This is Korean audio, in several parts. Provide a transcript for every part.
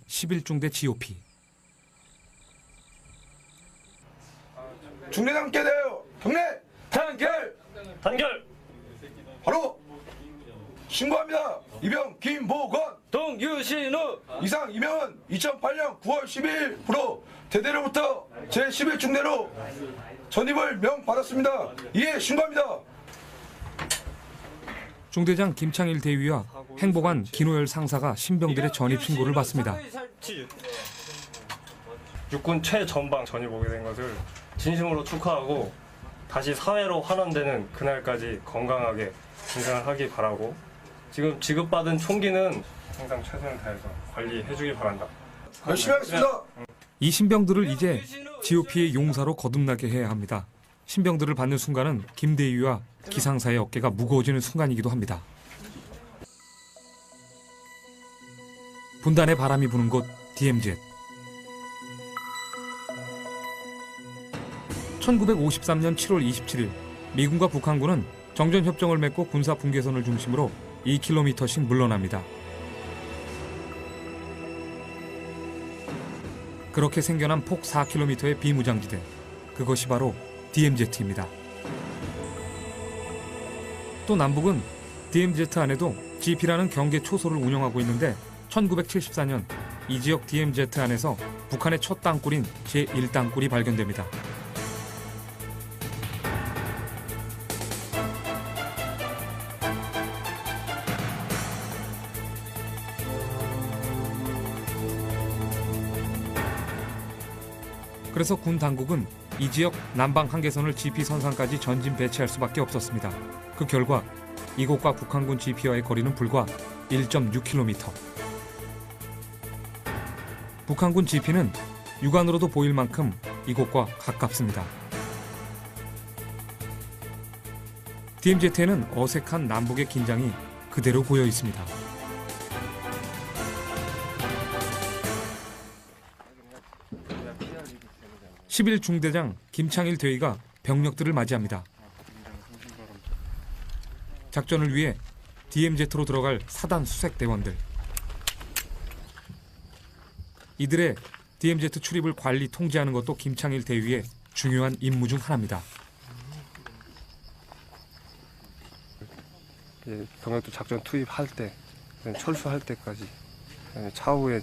11중대 GOP. 중대장 깨대요. 경례 단결. 바로 신고합니다. 이병 김보건 동유신우 이상 이명은 2008년 9월 12일부로 대대로부터 제11중대로 전입을 명받았습니다. 이에 신고합니다. 중대장 김창일 대위와 행보관 김호열 상사가 신병들의 전입 신고를 받습니다. 육군 최전방 전입 오게 된 것을 진심으로 축하하고 다시 사회로 환원되는 그날까지 건강하게 진상하기 바라고, 지금 지급받은 총기는 항상 최선을 다해서 관리해주길 바란다. 열심히 하겠습니다. 이 신병들을 이제 GOP의 용사로 거듭나게 해야 합니다. 신병들을 받는 순간은 김 대위와 기상사의 어깨가 무거워지는 순간이기도 합니다. 분단의 바람이 부는 곳 DMZ. 1953년 7월 27일 미군과 북한군은 정전협정을 맺고 군사 분계선을 중심으로 2km씩 물러납니다. 그렇게 생겨난 폭 4km의 비무장지대, 그것이 바로 DMZ입니다. 또 남북은 DMZ 안에도 GP라는 경계 초소를 운영하고 있는데 1974년 이 지역 DMZ 안에서 북한의 첫 땅굴인 제1땅굴이 발견됩니다. 그래서 군 당국은 이 지역 남방 한계선을 GP 선상까지 전진 배치할 수밖에 없었습니다. 그 결과 이곳과 북한군 GP와의 거리는 불과 1.6km. 북한군 GP는 육안으로도 보일 만큼 이곳과 가깝습니다. DMZ에는 어색한 남북의 긴장이 그대로 보여 있습니다. (11중대장) 김창일 대위가 병력들을 맞이합니다. 작전을 위해 DMZ로 들어갈 사단 수색 대원들. 이들의 DMZ 출입을 관리 통제하는 것도 김창일 대위의 중요한 임무 중 하나입니다. 병력도 작전 투입할 때, 철수할 때까지, 차후에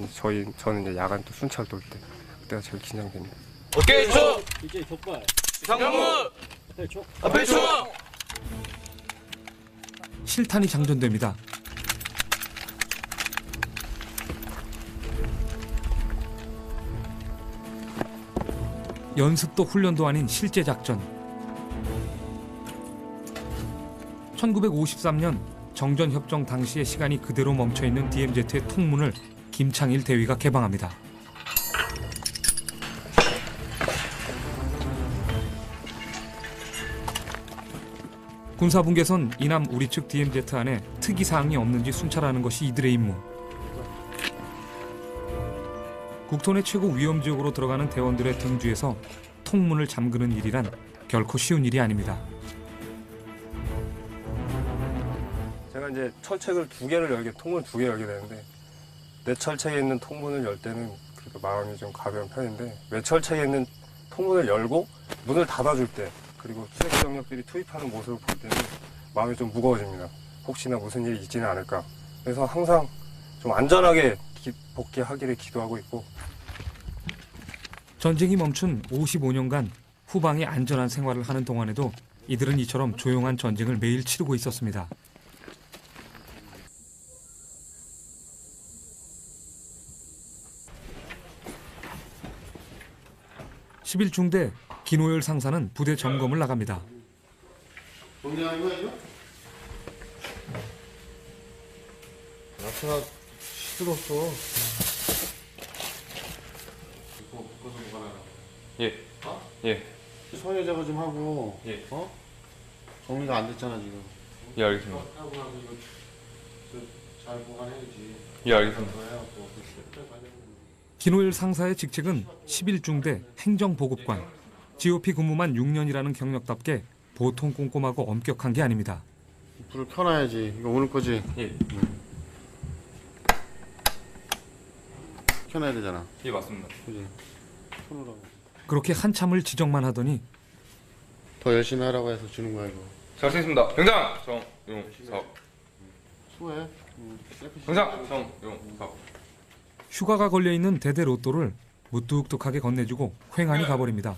저는 이제 야간 또 순찰 돌 때, 그때가 제일 긴장됩니다. 어깨 쳐 이제 족발 상무 앞에 쳐. 실탄이 장전됩니다. 연습도 훈련도 아닌 실제 작전. 1953년 정전협정 당시의 시간이 그대로 멈춰있는 DMZ의 통문을 김창일 대위가 개방합니다. 군사분계선 이남 우리 측 DMZ 안에 특이사항이 없는지 순찰하는 것이 이들의 임무. 국토 내 최고 위험지역으로 들어가는 대원들의 등주에서 통문을 잠그는 일이란 결코 쉬운 일이 아닙니다. 제가 이제 철책을 통문을 2개 열게 되는데, 내 철책에 있는 통문을 열 때는 그래도 마음이 좀 가벼운 편인데, 외 철책에 있는 통문을 열고 문을 닫아줄 때, 그리고 수색 병력들이 투입하는 모습을 볼 때는 마음이 좀 무거워집니다. 혹시나 무슨 일이 있지는 않을까. 그래서 항상 좀 안전하게 복귀하기를 기도하고 있고. 전쟁이 멈춘 55년간 후방이 안전한 생활을 하는 동안에도 이들은 이처럼 조용한 전쟁을 매일 치르고 있었습니다. (11중대) 김호열 상사는 부대 점검을 나갑니다. 동생하는 거 아니야? 야채가 시들었어. 이거 묶어서 먹어라. 예. 어? 예. 소외제거 좀 하고. 예. 어? 정리가 안 됐잖아 지금. 예, 알겠습니다. 하고 나서 이거 잘 보관해야지. 예, 알겠습니다. 김호열 상사의 직책은 (11중대) 행정보급관. GOP 근무만 6년이라는 경력답게 보통 꼼꼼하고 엄격한 게 아닙니다. 불을 켜놔야지. 이거 오늘 거지. 예. 시켜놔야 되잖아. 예, 맞습니다. 그지? 손으로 하고. 그렇게 한참을 지적만 하더니 더 열심히 하라고 해서 주는 거야 이거. 잘 쓰겠습니다. 병장 정용섭. 수고해. 병장 정용섭. 휴가가 걸려있는 대대 로또를 무뚝뚝하게 건네주고 횡하니 가버립니다.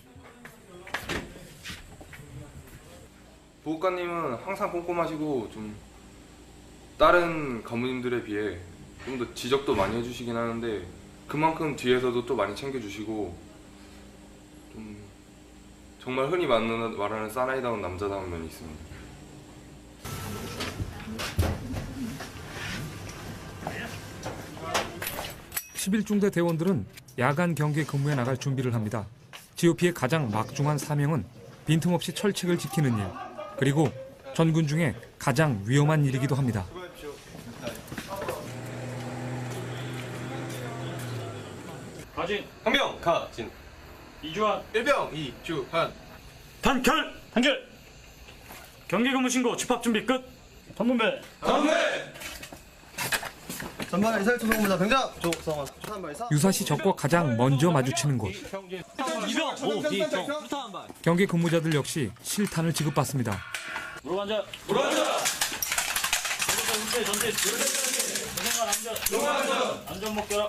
보호관님은 항상 꼼꼼하시고 좀 다른 간부님들에 비해 좀 더 지적도 많이 해주시긴 하는데 그만큼 뒤에서도 또 많이 챙겨주시고 좀 정말 흔히 말하는 사나이다운 남자다운 면이 있습니다. (11중대) 대원들은 야간 경계 근무에 나갈 준비를 합니다. GOP의 가장 막중한 사명은 빈틈없이 철책을 지키는 일, 그리고 전군 중에 가장 위험한 일이기도 합니다. 가진 한명 가진 이주환 일병 이주한 단결 경계 근무 신고 집합 준비 끝. 던문배 전방 이사일 투성입니다. 병장 조성원 초산발 이사. 유사시 적과 가장 먼저 마주치는 곳. 이병 오기종 수탄반 경계 근무자들 역시 실탄을 지급받습니다. 무릎 앉아 전진 안전 목결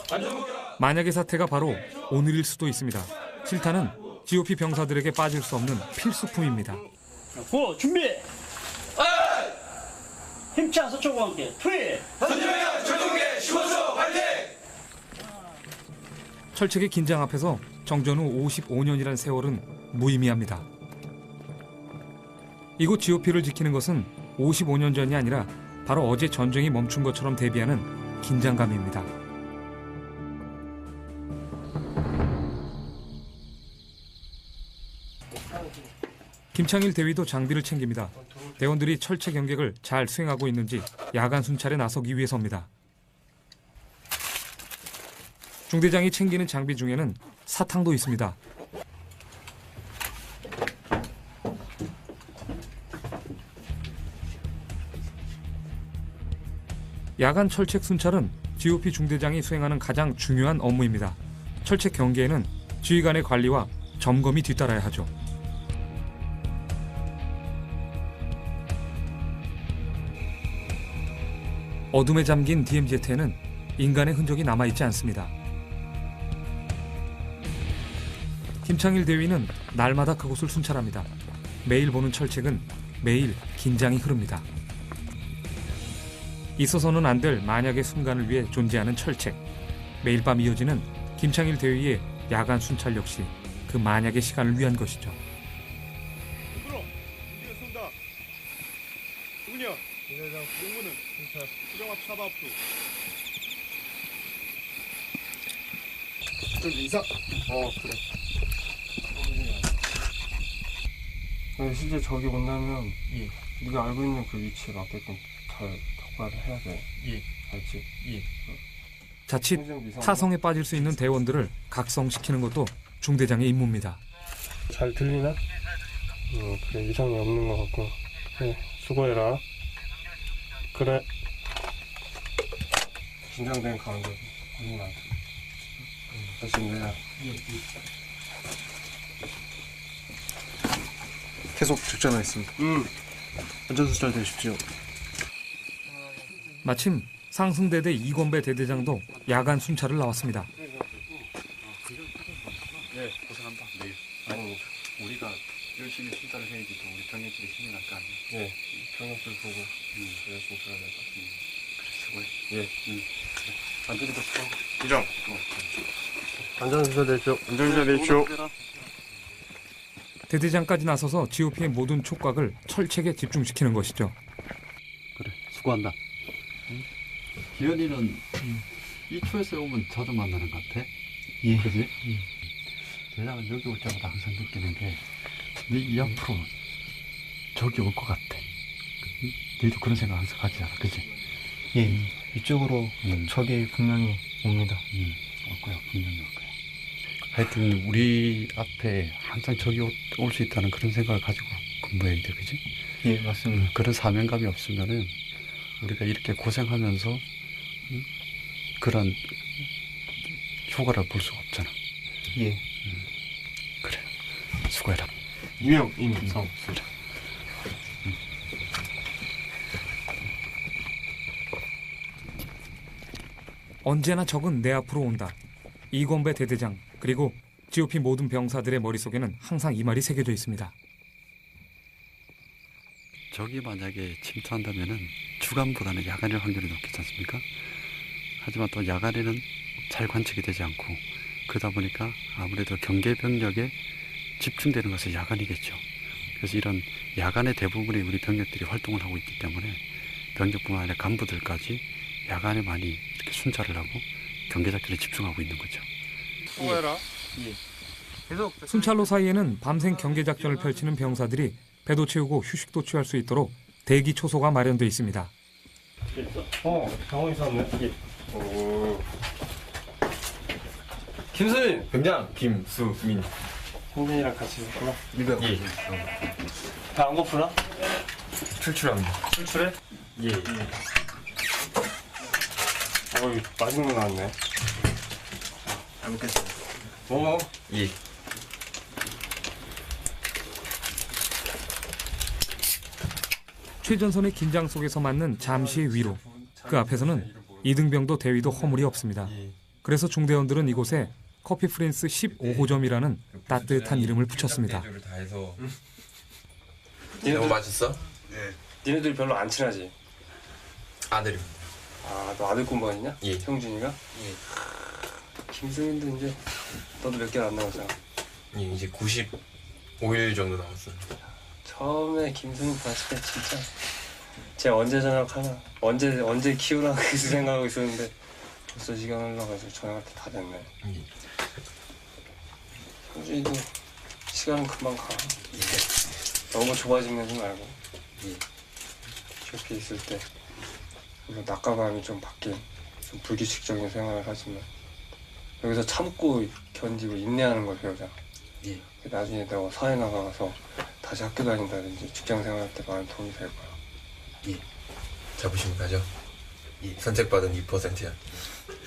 만약의 사태가 바로 오늘일 수도 있습니다. 실탄은 GOP 병사들에게 빠질 수 없는 필수품입니다. 고 준비 힘차 서초과 함께 투입 철책의 긴장 앞에서 정전 후 55년이란 세월은 무의미합니다. 이곳 GOP를 지키는 것은 55년 전이 아니라 바로 어제 전쟁이 멈춘 것처럼 대비하는 긴장감입니다. 김창일 대위도 장비를 챙깁니다. 대원들이 철책 경계를 잘 수행하고 있는지 야간 순찰에 나서기 위해서입니다. 중대장이 챙기는 장비 중에는 사탕도 있습니다. 야간 철책 순찰은 GOP 중대장이 수행하는 가장 중요한 업무입니다. 철책 경계에는 지휘관의 관리와 점검이 뒤따라야 하죠. 어둠에 잠긴 DMZ에는 인간의 흔적이 남아있지 않습니다. 김창일 대위는 날마다 그곳을 순찰합니다. 매일 보는 철책은 매일 긴장이 흐릅니다. 있어서는 안 될 만약의 순간을 위해 존재하는 철책. 매일 밤 이어지는 김창일 대위의 야간 순찰 역시 그 만약의 시간을 위한 것이죠. 누구냐? 대장 공무는 경찰 수정화 차바업도. 좀 이사. 그래. 실제 적이 온다면 네가 알고 있는 그 위치에 맞게끔 잘 격발을 해야 돼. 알지? 자칫 타성에 빠질 수 있는 대원들을 각성시키는 것도 중대장의 임무입니다. 잘 들리나? 그래 이상이 없는 것 같고. 그래 수고해라. 그래. 긴장된 가운데 고민 안 돼. 열심히 해라. 계속 직전하겠습니다. 안전수찰 되십시오. 마침 상승대대 이권배 대대장도 야간 순찰을 나왔습니다. 네, 고생한다. 네. 아니, 우리가 열심히 순찰을 해야지 또 우리 병력들이 힘이 날 거 아니야. 네, 병력들 보고 열심히 들어야 될 것 같습니다. 그래, 수고해. 예. 그래. 안전히도 수고. 이정. 안전수사 되십시오. 안전수사 되십시오. 대대장까지 나서서 GOP의 모든 촉각을 철책에 집중시키는 것이죠. 그래, 수고한다. 기현이는 이 초에서 오면 자주 만나는 것 같아. 예. 그지? 대장은 여기 올 때마다 항상 느끼는 게, 네 앞으로 저기 올 것 같아. 너도 그런 생각 항상 하지 않아, 그지? 예. 이쪽으로 적이 분명히 옵니다. 올 거야, 분명히 올 거야. 하여튼 우리 앞에 항상 저기 올 수 있다는 그런 생각을 가지고 근무해야 돼, 그지? 예, 맞습니다. 그런 사명감이 없으면은 우리가 이렇게 고생하면서 그런 휴가를 볼 수가 없잖아. 예. 그래. 수고해라. 이명 임성. 언제나 적은 내 앞으로 온다. 이권배 대대장 그리고 GOP 모든 병사들의 머릿속에는 항상 이 말이 새겨져 있습니다. 적이 만약에 침투한다면은 주간보다는 야간일 확률이 높겠지 않습니까? 하지만 또 야간에는 잘 관측이 되지 않고 그러다 보니까 아무래도 경계 병력에 집중되는 것은 야간이겠죠. 그래서 이런 야간의 대부분의 우리 병력들이 활동을 하고 있기 때문에 병력뿐만 아니라 간부들까지 야간에 많이 이렇게 순찰을 하고 경계 작전에 집중하고 있는 거죠. 수고해라. 순찰로 사이에는 밤샘 경계 작전을 펼치는 병사들이 배도 채우고 휴식도 취할 수 있도록 대기 초소가 마련돼 있습니다. 병원 있었네. 오. 김수민 병장 김수민. 형님이랑 같이 있구나. 일병. 예. 다 안 고프나? 출출합니다. 출출해? 예. 어이, 맛있는 거 나왔네. 잘 먹겠습니다. 먹어. 예. 최전선의 긴장 속에서 맞는 잠시의 위로. 그 앞에서는 이등병도 대위도 허물이 없습니다. 그래서 중대원들은 이곳에 커피 프린스 15호점이라는 따뜻한 이름을 붙였습니다. 너무 맛있어? 니네들 별로 안 친하지? 아들입니다. 아, 너 아들 공부하냐? 예. 형준이가? 예. 김승민도 이제 너도 몇 개월 안 남았잖아. 예, 이제 95일 정도 남았어요. 처음에 김승민 봤을 때 진짜 쟤 언제 전역하나? 언제 키우나? 그 생각하고 있었는데 벌써 시간 흘러가지고 전역할 때 다 됐네. 예. 형준이도 시간은 금방 가. 너무 좁아지면서 말고 GOP 있을 때 물론 낮과 밤이 좀 바뀐 좀 불규칙적인 생활을 하지만 여기서 참고 견디고 인내하는 걸 배우잖아. 예. 나중에 내가 사회 나가서 다시 학교 다닌다든지 직장 생활할 때 많은 도움이 될 거야. 예. 잡으시면 가죠. 예. 선택받은 2%야.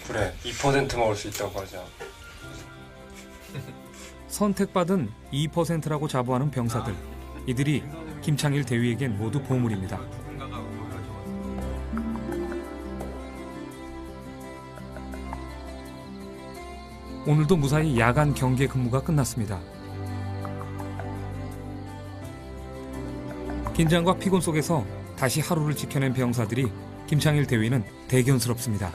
그래, 2% 먹을 수 있다고 하자. 선택받은 2%라고 자부하는 병사들. 이들이 김창일 대위에겐 모두 보물입니다. 오늘도 무사히 야간 경계 근무가 끝났습니다. 긴장과 피곤 속에서 다시 하루를 지켜낸 병사들이 김창일 대위는 대견스럽습니다.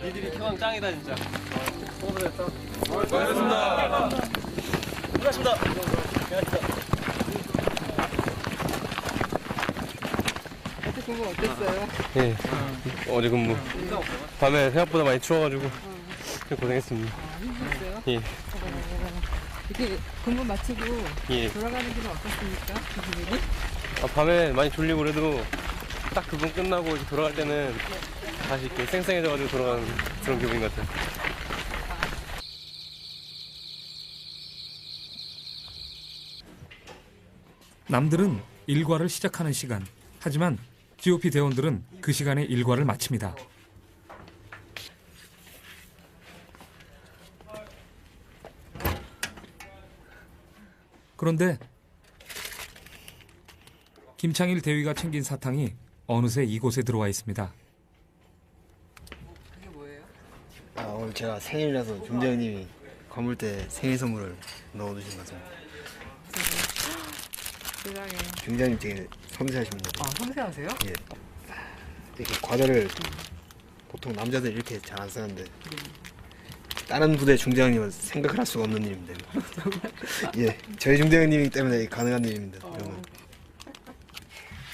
니들이 교황 짱이다 진짜. 고생했다. 고맙습니다. 고맙습니다. 어제 근무 어땠어요? 예. 어제 근무. 밤에 생각보다 많이 추워가지고 고생했습니다. 힘들었어요? 예. 이렇게 근무 마치고 예. 돌아가는 길은 어떻습니까? 기분이? 밤에 많이 졸리고 그래도 딱 그분 끝나고 이제 돌아갈 때는 다시 이렇게 쌩쌩해져가지고 돌아가는 그런 기분 같아요. 남들은 일과를 시작하는 시간. 하지만 GOP 대원들은 그 시간에 일과를 마칩니다. 그런데 김창일 대위가 챙긴 사탕이 어느새 이곳에 들어와 있습니다. 그게 뭐예요? 아, 오늘 제가 생일이라서 중대장님이 건물대 생일 선물을 넣어두신 거죠. 세상에. 중대장님 되게 섬세하십니다. 아, 섬세하세요? 예. 이렇게 과자를 보통 남자들 이렇게 잘 안 쓰는데 다른 부대 중대장님은 생각을 할 수가 없는 일입니다. 예, 저희 중대장님이기 때문에 가능한 일입니다. 저는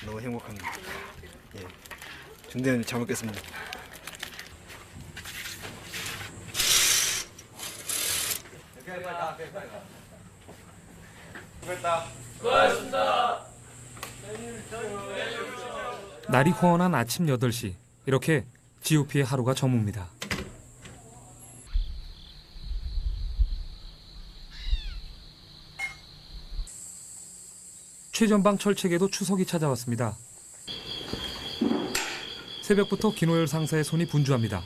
너무 행복합니다. 예, 중대장님 잘 먹겠습니다. 날이 후원한 아침 8시. 이렇게 GOP의 하루가 저뭅니다. 최전방 철책에도 추석이 찾아왔습니다. 새벽부터 김호열 상사의 손이 분주합니다.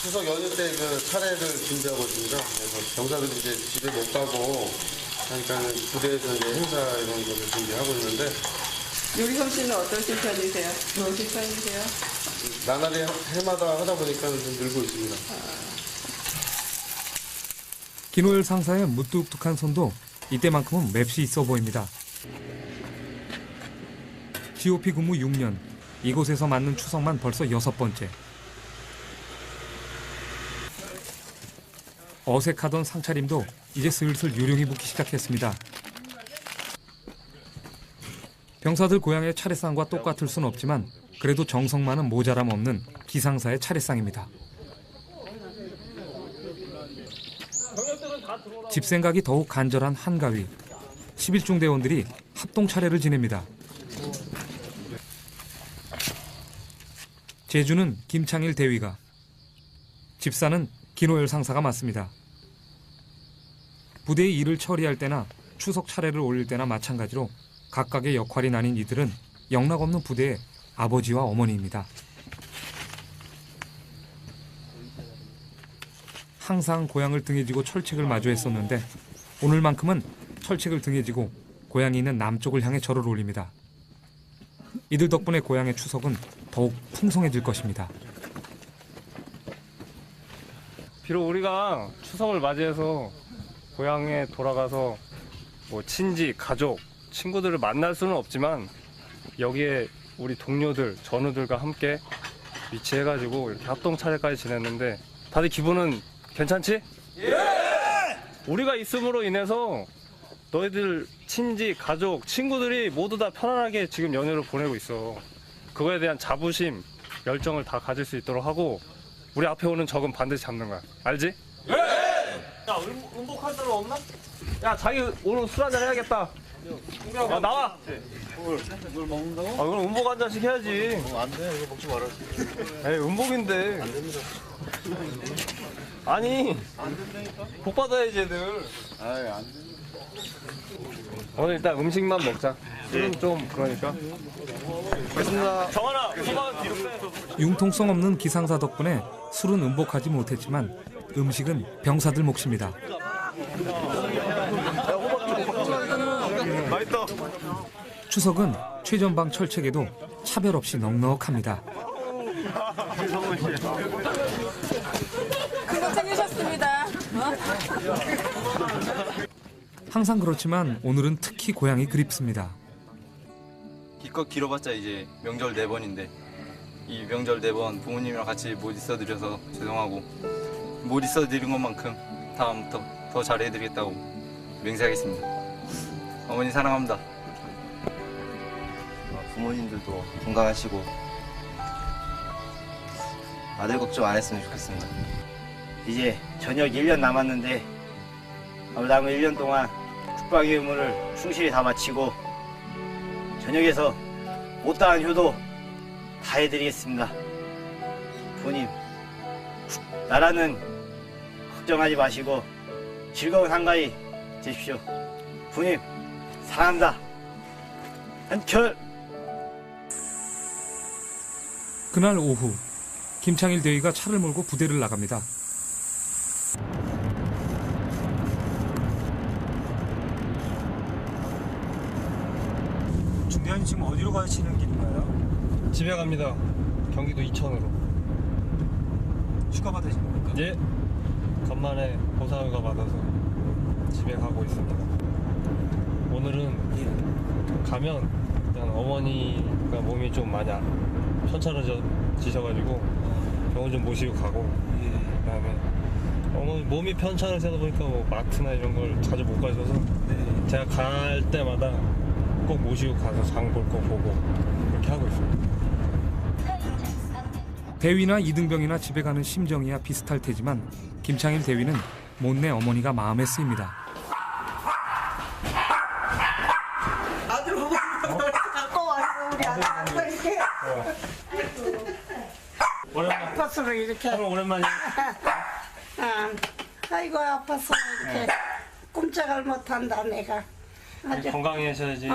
추석 연휴 때 그 차례를 준비하고 있습니다. 그래서 병사들이 이제 집에 못 가고 그러니까 부대에서 이제 행사 이런 거를 준비하고 있는데 요리 솜씨는 어떠신 편이세요? 좋으신 편이세요? 나날이 해마다 하다 보니까 좀 늘고 있습니다. 김호열 상사의 무뚝뚝한 손도 이때만큼은 맵시 있어 보입니다. GOP 근무 6년, 이곳에서 맞는 추석만 벌써 6번째. 어색하던 상차림도 이제 슬슬 요령이 붙기 시작했습니다. 병사들 고향의 차례상과 똑같을 순 없지만 그래도 정성만은 모자람 없는 기상사의 차례상입니다. 집생각이 더욱 간절한 한가위. 11중 대원들이 합동 차례를 지냅니다. 제주는 김창일 대위가, 집사는 김호열 상사가 맡습니다. 부대의 일을 처리할 때나 추석 차례를 올릴 때나 마찬가지로 각각의 역할이 나뉜 이들은 영락없는 부대의 아버지와 어머니입니다. 항상 고향을 등에 지고 철책을 마주했었는데 오늘만큼은 철책을 등에 지고 고향이 있는 남쪽을 향해 절을 올립니다. 이들 덕분에 고향의 추석은 더욱 풍성해질 것입니다. 비록 우리가 추석을 맞이해서 고향에 돌아가서 뭐 친지, 가족, 친구들을 만날 수는 없지만 여기에 우리 동료들, 전우들과 함께 위치해가지고 이렇게 합동 차례까지 지냈는데 다들 기분은 괜찮지? 예! 우리가 있음으로 인해서 너희들 친지, 가족, 친구들이 모두 다 편안하게 지금 연휴를 보내고 있어. 그거에 대한 자부심, 열정을 다 가질 수 있도록 하고 우리 앞에 오는 적은 반드시 잡는 거야. 알지? 예! 야, 음복할 사람 없나? 야, 자기 오늘 술 한잔 해야겠다. 야, 나와! 물 먹는다고? 아, 그럼 음복 한 잔씩 해야지. 안 돼, 이거 먹지 말아. 에이, 음복인데. 안 됩니다. 아니, 복 받아야지, 애들. 아이, 안 돼. 오늘 일단 음식만 먹자. 술은 좀 그러니까. 고맙습니다. 정하나, 소방 뒤로 빼. 융통성 없는 기상사 덕분에 술은 음복하지 못했지만 음식은 병사들 몫입니다. 맛있다. 추석은 최전방 철책에도 차별 없이 넉넉합니다. 그거 챙기셨습니다. 항상 그렇지만 오늘은 특히 고향이 그립습니다. 기껏 길어봤자 이제 명절 4번인데 이 명절 4번 부모님이랑 같이 못 있어드려서 죄송하고 못 있어드린 것만큼 다음부터 더 잘해드리겠다고 맹세하겠습니다. 어머니 사랑합니다. 부모님들도 건강하시고 아들 걱정 안 했으면 좋겠습니다. 이제 저녁 1년 남았는데 남은 1년 동안 국방의 의무를 충실히 다 마치고 저녁에서 못다한 효도 다 해드리겠습니다. 부모님, 나라는 걱정하지 마시고 즐거운 한가위 되십시오. 부모님, 사랑합니다. 한결. 그날 오후 김창일 대위가 차를 몰고 부대를 나갑니다. 중대장님 지금 어디로 가시는 길인가요? 집에 갑니다. 경기도 이천으로. 휴가 받으신 겁니까? 예. 간만에 보상휴가 받아서 집에 가고 있습니다. 오늘은 가면 일단 어머니가 몸이 좀 많이 편찮아지셔가지고 병원 좀 모시고 가고 그다음에 어머니 몸이 편찮으시다 보니까 뭐 마트나 이런 걸 자주 못 가셔서 제가 갈 때마다 꼭 모시고 가서 장 볼 거 보고 그렇게 하고 있습니다. 대위나 이등병이나 집에 가는 심정이야 비슷할 테지만 김창일 대위는 못내 어머니가 마음에 쓰입니다. 아들 보고 갖고 와서 우리 아들 갖고 이렇게 아팠어 이렇게 오랜만이야. 아이고 아팠어 이렇게 꼭 꼼짝을 못한다 내가. 아주. 건강해셔야지.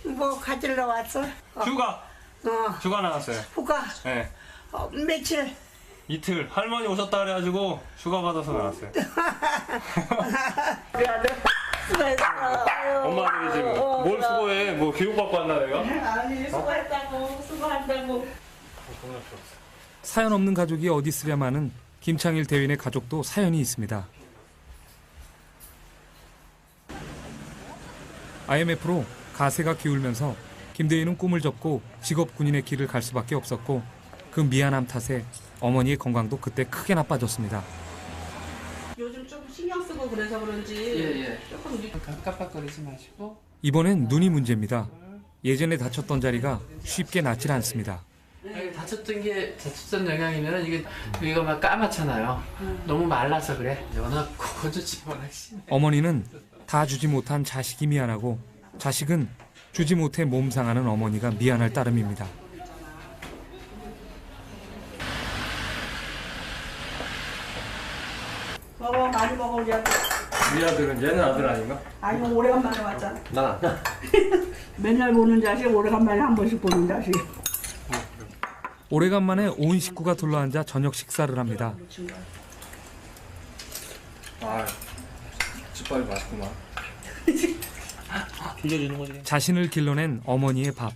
뭐 가지러 왔어? 휴가. 휴가 나갔어요. 휴가. 네. 며칠? 이틀. 할머니 오셨다 그래가지고 휴가 받아서 나갔어요. 엄마들이 지금 뭘 수고해? 뭐 교육받고 왔나 내가? 아니 수고했다고 수고한다고. 사연 없는 가족이 어디 있으랴마는 김창일 대위의 가족도 사연이 있습니다. IMF로 가세가 기울면서 김대위는 꿈을 접고 직업 군인의 길을 갈 수밖에 없었고 그 미안함 탓에 어머니의 건강도 그때 크게 나빠졌습니다. 요즘 좀 신경 쓰고 그래서 그런지 조금 깜빡거리지 마시고. 이번엔 눈이 문제입니다. 예전에 다쳤던 자리가 쉽게 낫질 않습니다. 다쳤던 영향이면 이게 여기가 막 까맣잖아요. 너무 말라서 그래. 워낙 건조지 워낙 심해. 어머니는 다 주지 못한 자식이 미안하고 자식은 주지 못해 몸 상하는 어머니가 미안할 따름입니다. 먹어 많이 먹어 우리 아들. 우리 아들은 얘는 아들 아닌가? 아니 오래간만에 왔잖아. 나. 맨날 보는 자식 오래간만에 한 번씩 보는 자식. 오래간만에 온 식구가 둘러앉아 저녁 식사를 합니다. 아, 집밥이 맛있구만. 빌려주는 거지. 자신을 길러낸 어머니의 밥.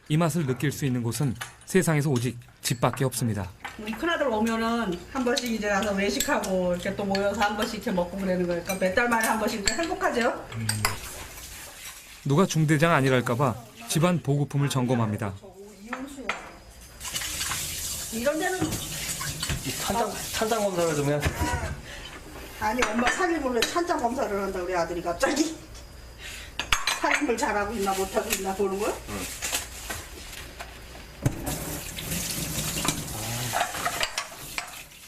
이 맛을 느낄 수 있는 곳은 세상에서 오직 집밖에 없습니다. 우리 큰아들 오면은 한 번씩 이제 가서 외식하고 이렇게 또 모여서 한 번씩 이렇게 먹고 그러는 거니까 몇 달 만에 한 번씩 이제 행복하죠. 누가 중대장 아니랄까봐 집안 보급품을 점검합니다. 이런 데는 찬장 검사를 좀 해야 돼. 아니 엄마 살림을 찬장 검사를 한다 우리 아들이 갑자기. 살림을 잘하고 있나 못하고 있나 보는 거야?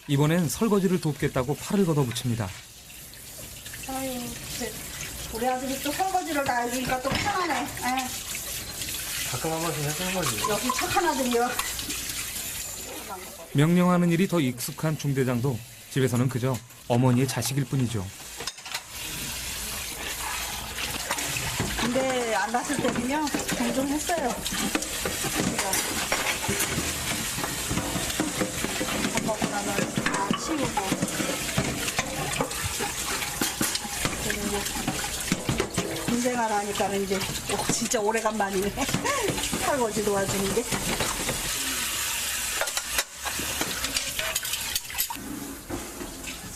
이번엔 설거지를 돕겠다고 팔을 걷어붙입니다. 아유, 우리 아들이 또 설거지를 다 해주니까 또 편하네. 가끔 한 번씩 해주는 거지. 역시 착한 아들이요. 명령하는 일이 더 익숙한 중대장도 집에서는 그저 어머니의 자식일 뿐이죠. 근데 안 갔을 때는요 종종 했어요. 밥 먹고 나면 다 치우고. 그리고 군생활 하니까는 이제 진짜 오래간만이네. 설거지 도와주는 게.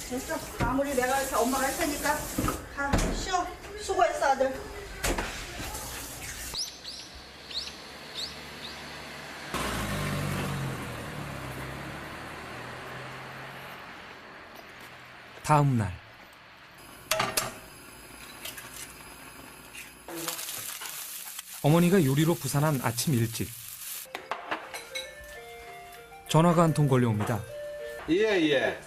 됐어. 아무리 내가 이렇게 엄마가 할 테니까 다 쉬어. 수고했어 아들. 다음 날 어머니가 요리로 부산한 아침 일찍 전화가 한 통 걸려옵니다. 예,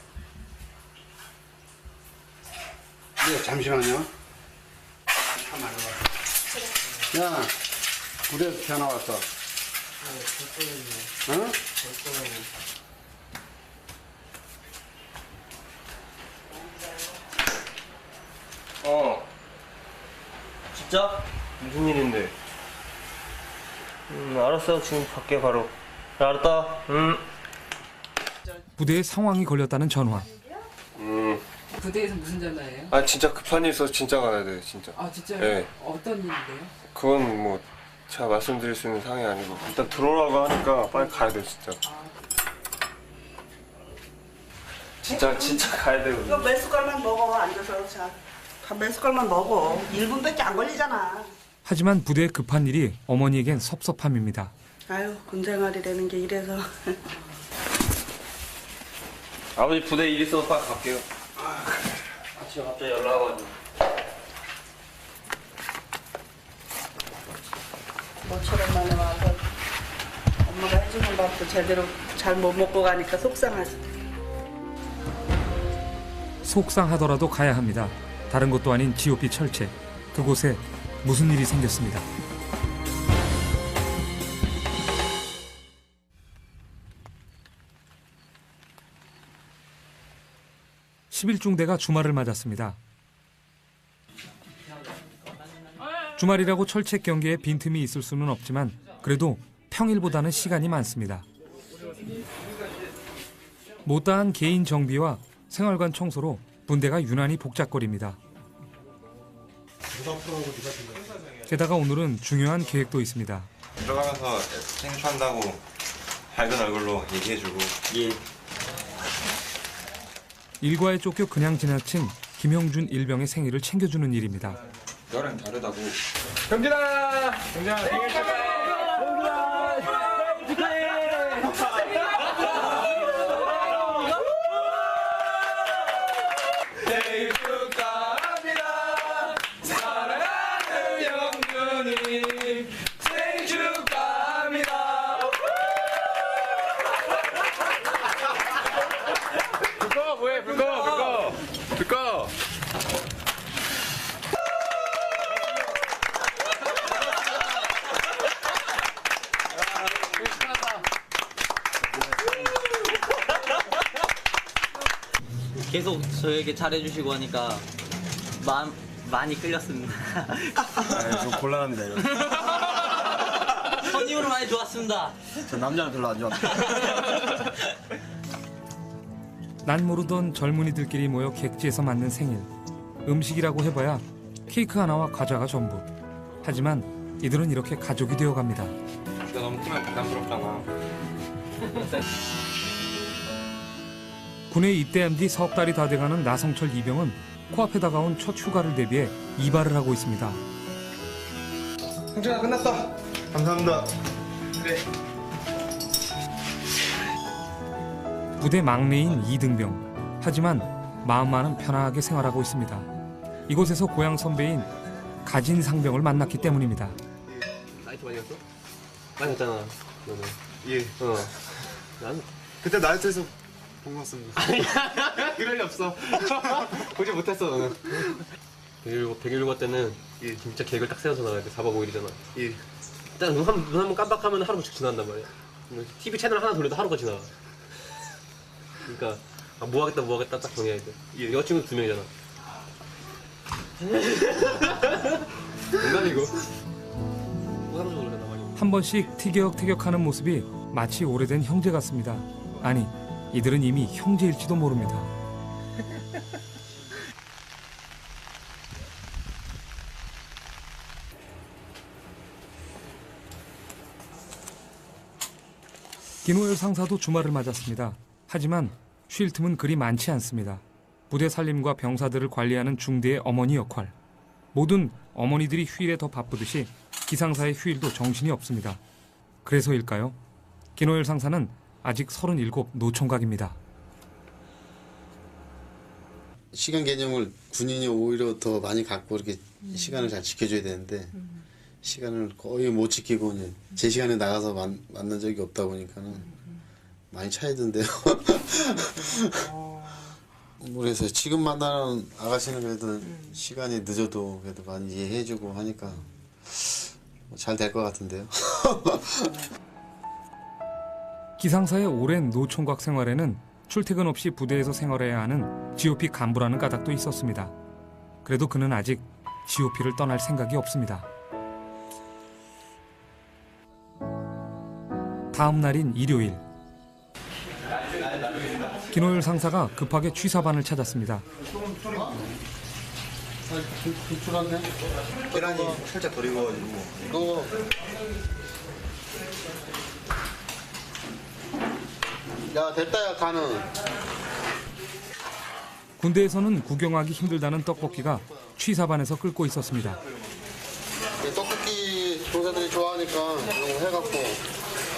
잠시만요. 야, 우리에서 전화 왔어. 응? 진짜? 무슨 일인데? 알았어. 지금 갈게 바로. 알았다. 부대에 상황이 걸렸다는 전화. 부대에서 무슨 전화예요? 아 진짜 급한 일 있어서 진짜 가야 돼 진짜. 아 진짜요? 네. 어떤 일인데요? 그건 뭐 제가 말씀드릴 수 있는 상황이 아니고 일단 들어오라고 하니까 빨리 가야 돼 진짜. 진짜 가야 돼. 이거 몇 숟갈만 먹어 앉아서. 자, 밥 몇 숟갈만 먹어. 1분밖에 안 걸리잖아. 하지만 부대에 급한 일이 어머니에겐 섭섭함입니다. 아유 군생활이라는 게 이래서. 아버지 부대 일 있어서 빨리 갈게요. 아침에 갑자기 연락 와가지고. 모처럼 만에 와서 엄마가 해주는 밥도 제대로 잘 못 먹고 가니까 속상하지. 속상하더라도 가야 합니다. 다른 곳도 아닌 GOP 철책. 그곳에 무슨 일이 생겼습니다. 11중대가 주말을 맞았습니다. 주말이라고 철책 경기에 빈틈이 있을 수는 없지만 그래도 평일보다는 시간이 많습니다. 못다한 개인 정비와 생활관 청소로 분대가 유난히 복잡거립니다. 게다가 오늘은 중요한 계획도 있습니다. 들어가면서 생초한다고 밝은 얼굴로 얘기해주고. 예. 일과에 쫓겨 그냥 지나친 김형준 일병의 생일을 챙겨주는 일입니다. 너랑 다르다고. 경진아! 경진아, 생일 축하해! 생일 축하합니다. 사랑하는 영준이 생일 축하합니다. 불꺼 뭐해? 불꺼. 계속 저에게 잘해주시고 하니까 많이 끌렸습니다. 좀 곤란합니다. 이런. 선임으로 많이 좋았습니다. 저 남자는 별로 안 좋아합니다. 난 모르던 젊은이들끼리 모여 객지에서 맞는 생일. 음식이라고 해봐야 케이크 하나와 과자가 전부. 하지만 이들은 이렇게 가족이 되어갑니다. 나 너무 크면 부담스럽잖아. 군에 입대한 뒤 석 달이 다 돼가는 나성철 이병은 코앞에 다가온 첫 휴가를 대비해 이발을 하고 있습니다. 형준아 끝났다. 감사합니다. 그래. 부대 막내인 이등병. 하지만 마음만은 편하게 생활하고 있습니다. 이곳에서 고향 선배인 가진 상병을 만났기 때문입니다. 나이트 많이 갔어? 많이 갔잖아, 너는. 예. 난 그때 나이트에서 본 것 같습니다. 그럴 리 없어. 보지 못했어, 너는. 119 때는 진짜 계획을 딱 세워서 나가야 돼. 4박 5일이잖아. 예. 일단 눈 한 번 깜빡하면 하루가 쭉 지나간단 말이야. TV 채널 하나 돌려도 하루가 지나가. 그러니까 뭐 하겠다 딱 정해야 돼. 여자친구 2명이잖아. 농담이고. 한 번씩 티격태격하는 모습이 마치 오래된 형제 같습니다. 아니, 이들은 이미 형제일지도 모릅니다. 김호열 상사도 주말을 맞았습니다. 하지만 쉴 틈은 그리 많지 않습니다. 부대 살림과 병사들을 관리하는 중대의 어머니 역할. 모든 어머니들이 휴일에 더 바쁘듯이 기상사의 휴일도 정신이 없습니다. 그래서일까요? 김호열 상사는 아직 37 노총각입니다. 시간 개념을 군인이 오히려 더 많이 갖고 이렇게 시간을 잘 지켜줘야 되는데 시간을 거의 못 지키고 이제 제 시간에 나가서 만난 적이 없다 보니까는 많이 차이던데요. 그래서 지금 만나는 아가씨는 그래도 시간이 늦어도 그래도 많이 이해해주고 하니까 잘 될 것 같은데요. 기상사의 오랜 노총각 생활에는 출퇴근 없이 부대에서 생활해야 하는 GOP 간부라는 까닭도 있었습니다. 그래도 그는 아직 GOP를 떠날 생각이 없습니다. 다음 날인 일요일. 김호율 상사가 급하게 취사반을 찾았습니다. 불출한데? 계란이 살짝 덜 익어가지고. 이거 야 됐다 야 가는. 군대에서는 구경하기 힘들다는 떡볶이가 취사반에서 끓고 있었습니다. 떡볶이 조사들이 좋아하니까 이런 거 해갖고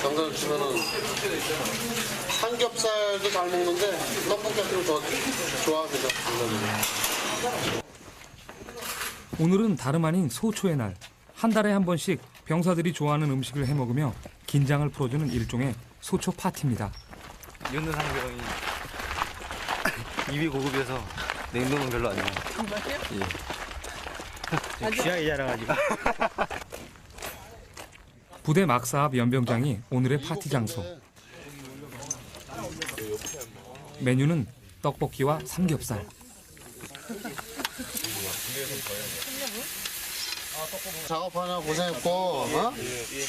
정선을 주면은 삼겹살도 잘 먹는데 떡볶이 같은 거 더 좋아합니다. 오늘은 다름 아닌 소초의 날. 한 달에 한 번씩 병사들이 좋아하는 음식을 해먹으며 긴장을 풀어주는 일종의 소초 파티입니다. 윤는 상병이 입이 고급이어서 냉동은 별로 안 좋아해요. 정말요? 예. 귀하게 자라가지고. 부대 막사 앞 연병장이 오늘의 파티 장소. 메뉴는 떡볶이와 삼겹살. 작업하느라 고생했고, 어?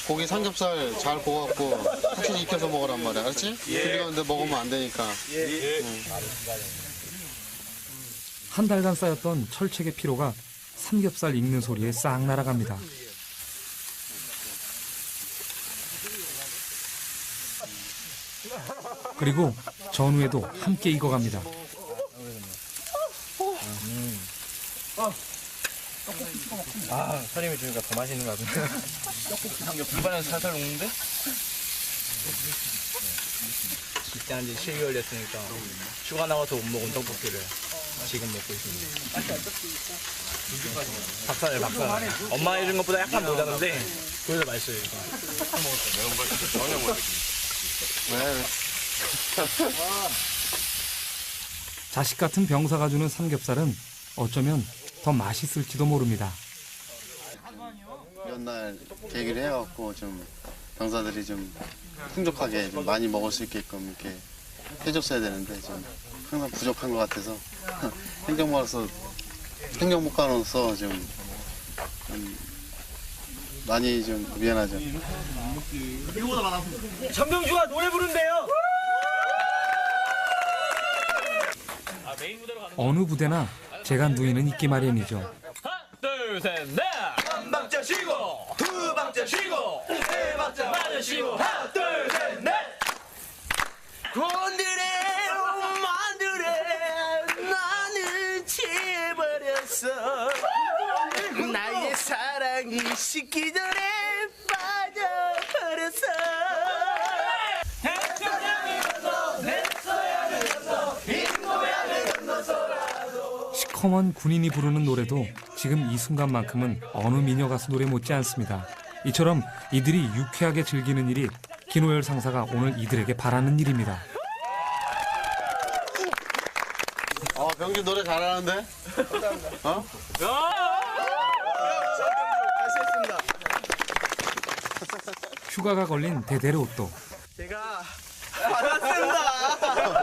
고기 삼겹살 잘 구워갖고 같이 익혀서 먹으란 말이야, 알았지? 우리가 근데 먹으면 안 되니까. 한 달간 쌓였던 철책의 피로가 삼겹살 익는 소리에 싹 날아갑니다. 그리고 전후에도 함께 익어갑니다. 아, 사장님이 주니까 더 맛있는 것 같은데. 입안에서 살살 녹는데? 입대한 지 12월 됐으니까 휴가 나와서 못 먹은 떡볶이를 지금 먹고 있습니다. 박살. 엄마 이런 것보다 약간 모자란데 그래도 맛있어요. 이거. 매운 걸 전혀 못 자식 같은 병사가 주는 삼겹살은 어쩌면 더 맛있을지도 모릅니다. 이런 날 계기를 해갖고 좀 병사들이 좀 풍족하게 좀 많이 먹을 수 있게끔 이렇게 해줬어야 되는데 좀 항상 부족한 것 같아서 행정목관으로서 좀 많이 좀 미안하죠. 전병주가 노래 부른대요. 어느 부대나 제가 누이는 있기 마련이죠. 둘, 셋, 넷. 한 박자 쉬고, 두 박자 쉬고, 세 박자 마저 쉬고, 하나, 둘, 셋, 넷. 곤드레 만드레 나는 취해버렸어. 나의 사랑이 식기 전에 빠져버렸어. 시커먼 군인이 부르는 노래도 지금 이 순간만큼은 어느 미녀 가수 노래 못지 않습니다. 이처럼 이들이 유쾌하게 즐기는 일이 김호열 상사가 오늘 이들에게 바라는 일입니다. 병준 노래 잘하는데? 어? 휴가가 걸린 대대로또. 제가 받았습니다.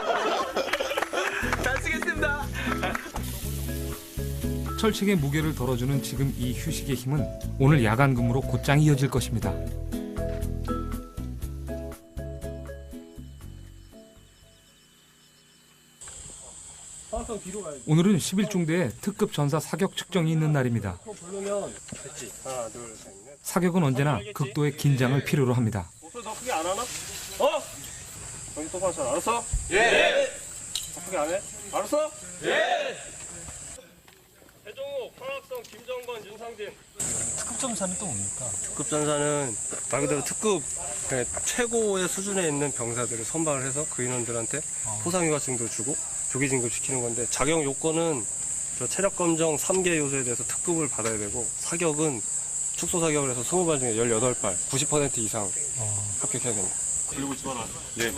잘 쓰겠습니다. 철책의 무게를 덜어주는 지금 이 휴식의 힘은 오늘 야간 근무로 곧장 이어질 것입니다. 오늘은 11중대에 특급 전사 사격 측정이 있는 날입니다. 사격은 언제나 극도의 긴장을 필요로 합니다. 너 크게 안 하나? 정신 똑바로 잘 알았어? 예. 크게 안 해? 알았어? 예. 해종욱, 황학성, 김정건, 윤상진. 특급 전사는 또 뭡니까? 특급 전사는 말 그대로 특급 최고의 수준에 있는 병사들을 선발을 해서 그 인원들한테 포상휴가증도 주고 조기 진급시키는 건데 자격 요건은 저 체력 검정 3개 요소에 대해서 특급을 받아야 되고 사격은 축소 사격을 해서 20발 중에 18발 90% 이상 합격해야 됩니다. 그리고 있지만 예.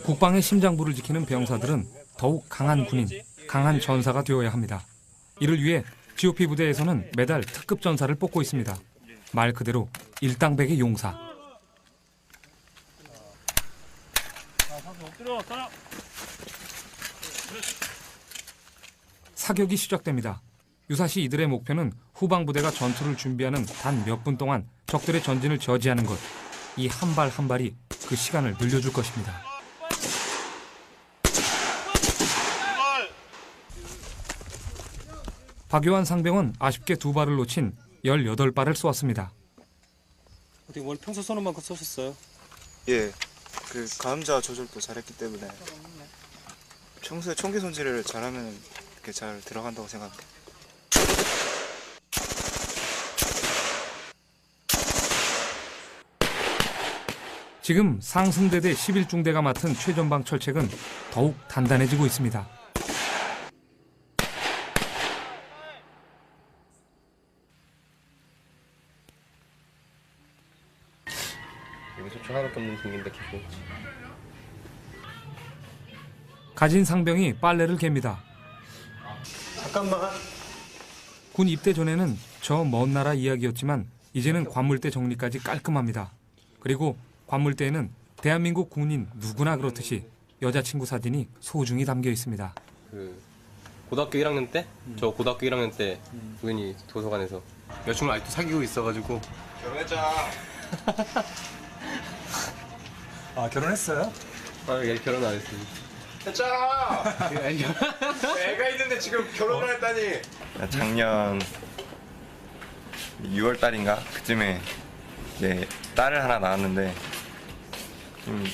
국방의 심장부를 지키는 병사들은 더욱 강한 군인, 강한 전사가 되어야 합니다. 이를 위해 GOP 부대에서는 매달 특급 전사를 뽑고 있습니다. 말 그대로 일당백의 용사. 사격이 시작됩니다. 유사시 이들의 목표는 후방 부대가 전투를 준비하는 단 몇 분 동안 적들의 전진을 저지하는 것. 이 한 발 한 발이 그 시간을 늘려줄 것입니다. 박요한 상병은 아쉽게 2발을 놓친 18발을 쏘았습니다. 어떻게 원래 평소 쏘는 만큼 쏘셨어요? 예, 그 감자 조절도 잘했기 때문에 평소에 총기 손질을 잘하면 이렇게 잘 들어간다고 생각합니다. 지금 상승대대 11중대가 맡은 최전방 철책은 더욱 단단해지고 있습니다. 여기 소총 하나밖에 없는 중인데 계속. 가진 상병이 빨래를 갭니다. 잠깐만. 군 입대 전에는 저 먼 나라 이야기였지만 이제는 관물대 정리까지 깔끔합니다. 그리고 관물대에는 대한민국 군인 누구나 그렇듯이 여자친구 사진이 소중히 담겨 있습니다. 그 고등학교 1학년 때? 저 고등학교 1학년 때 우연히 도서관에서 여자친구를 아직도 사귀고 있어가지고 결혼했잖아. 아, 결혼했어요? 아, 얘 결혼 안 했습니다. 했잖아. 애가 있는데 지금 결혼을 했다니. 작년 6월 달인가 그쯤에 이제 딸을 하나 낳았는데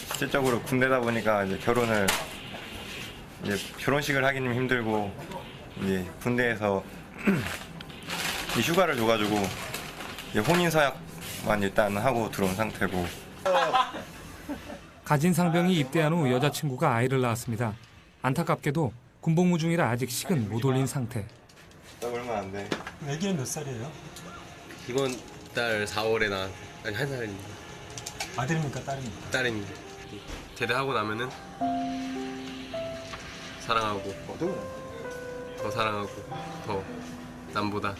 실질적으로 군대다 보니까 이제 이제 결혼식을 하기는 힘들고 이제 군대에서 이 휴가를 줘가지고 이제 혼인 서약만 일단 하고 들어온 상태고. 가진 상병이 입대한 후 여자친구가 아이를 낳았습니다. 안타깝게도 군복무 중이라 아직 식은 못 올린 상태. 얼마 안 돼. 애기는 몇 살이에요? 이번 달 4월에 아니 1살입니다. 아들입니까 딸입니까? 딸입니다. 제대하고 나면은 사랑하고 더 사랑하고 더 남보다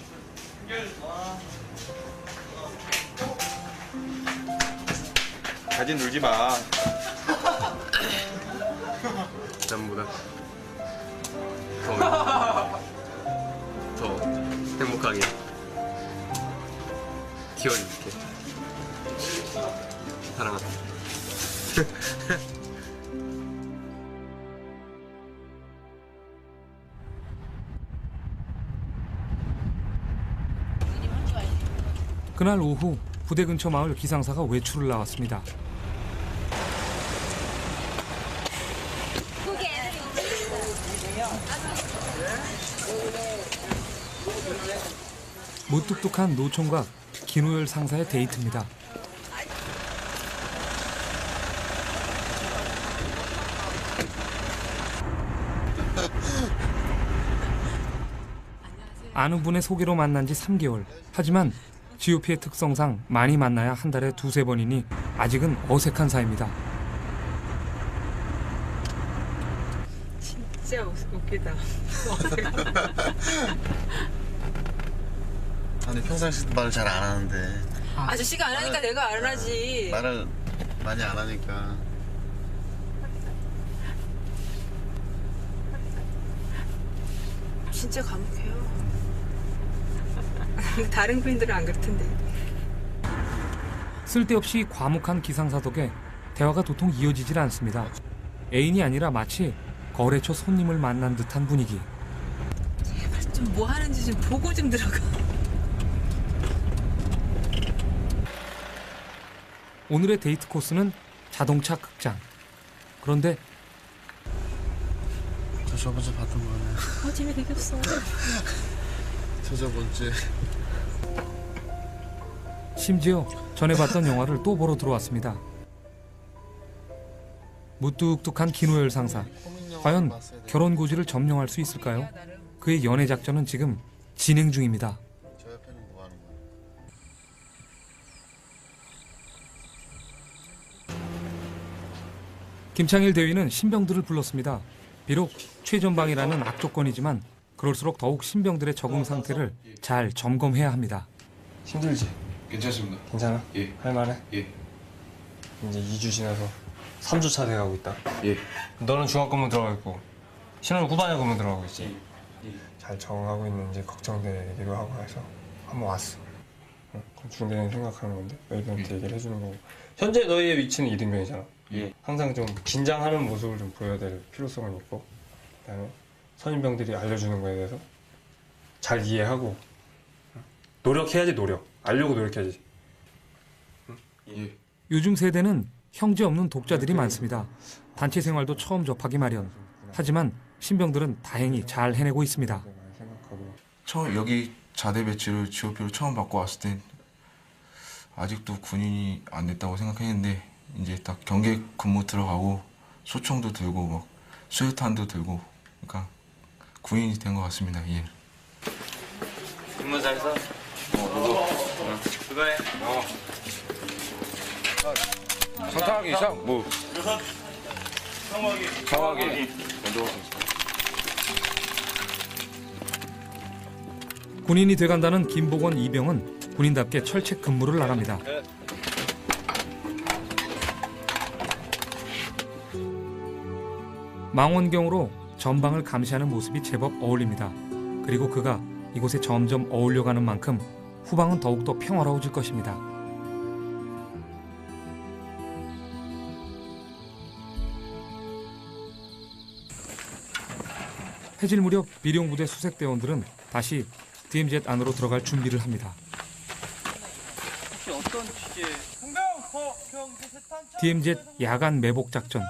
가진 놀지 마. 남보다 더 행복하게 키워줄게. 사랑한다. 그날 오후 부대 근처 마을 기상사가 외출을 나왔습니다. 무뚝뚝한 노총각 김우열 상사의 데이트입니다. 아는 분의 소개로 만난 지 3개월. 하지만 GOP의 특성상 많이 만나야 한 달에 2-3번이니 아직은 어색한 사이입니다. 진짜 웃기다. 아니 평상시에도 말을 잘 안 하는데. 아저씨가 안 하니까 내가 안 하지. 말을 많이 안 하니까. 진짜 감옥해요. 다른 부인들은 안 그렇던데. 쓸데없이 과묵한 기상사 덕에 대화가 도통 이어지질 않습니다. 애인이 아니라 마치 거래처 손님을 만난 듯한 분위기. 제발 좀 뭐 하는지 좀 보고 좀 들어가. 오늘의 데이트 코스는 자동차 극장. 그런데 저 저번주에 봤던 거네. 재미 되게 없어. 저 저번주에. 심지어 전에 봤던 영화를 또 보러 들어왔습니다. 무뚝뚝한 김우열 상사. 과연 결혼 고지를 점령할 수 있을까요? 그의 연애 작전은 지금 진행 중입니다. 저 옆에는 뭐 하는 거야? 김창일 대위는 신병들을 불렀습니다. 비록 최전방이라는 악조건이지만 그럴수록 더욱 신병들의 적응 상태를 잘 점검해야 합니다. 힘들지? 괜찮습니다. 괜찮아? 예. 할만해? 예. 이제 2주 지나서 3주차 돼가고 있다. 예. 너는 중학교만 들어가 있고 신호는 후반여고만 들어가고 있지. 잘 적응하고 있는지 걱정되기도 하고 해서 한번 왔어. 응? 그럼 중대는 생각하는 건데 너희들한테 얘기를 해주는 거고. 현재 너희의 위치는 이등병이잖아. 예. 항상 좀 긴장하는 모습을 좀 보여야 될 필요성은 있고, 그다음에 선임병들이 알려주는 거에 대해서 잘 이해하고 노력해야지. 알려고 노력해야지. 예. 요즘 세대는 형제 없는 독자들이 많습니다. 단체 생활도 처음 접하기 마련. 하지만 신병들은 다행히 잘 해내고 있습니다. 처음 여기 자대 배치를 GOP로 처음 받고 왔을 땐 아직도 군인이 안 됐다고 생각했는데 이제 딱 경계 근무 들어가고 소총도 들고 막 수류탄도 들고 그러니까 군인이 된 것 같습니다. 예. 근무 잘해서 수고해. 상하기 이상 뭐 상하기 먼저 군인이 돼간다는 김복원 이병은 군인답게 철책 근무를 나갑니다. 망원경으로 전방을 감시하는 모습이 제법 어울립니다. 그리고 그가 이곳에 점점 어울려가는 만큼 후방은 더욱더 평화로워질 것입니다. 해질 무렵 비룡부대 수색대원들은 다시 DMZ 안으로 들어갈 준비를 합니다. 혹시 어떤 취지의 DMZ 야간 매복 작전.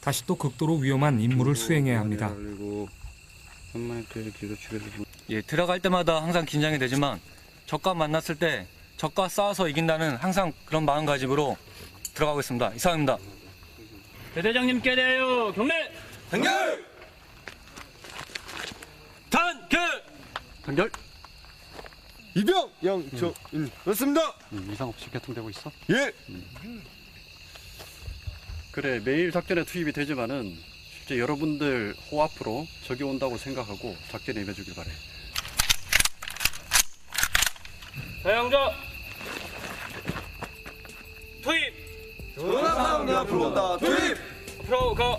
다시 또 극도로 위험한 임무를 수행해야 합니다. 예, 들어갈 때마다 항상 긴장이 되지만 적과 만났을 때 적과 싸워서 이긴다는 항상 그런 마음가짐으로 들어가고 있습니다. 이상입니다. 대대장님께 대하여 경례! 단결! 단결! 단결! 이병 양정일 그렇습니다. 이상 없이 개통되고 있어? 예. 그래, 매일 작전에 투입이 되지만은 실제 여러분들 호앞으로 적이 온다고 생각하고 작전에 임해주길 바래. 사양자 투입! 전함대 앞으로 온다. 투입! 앞으로 가!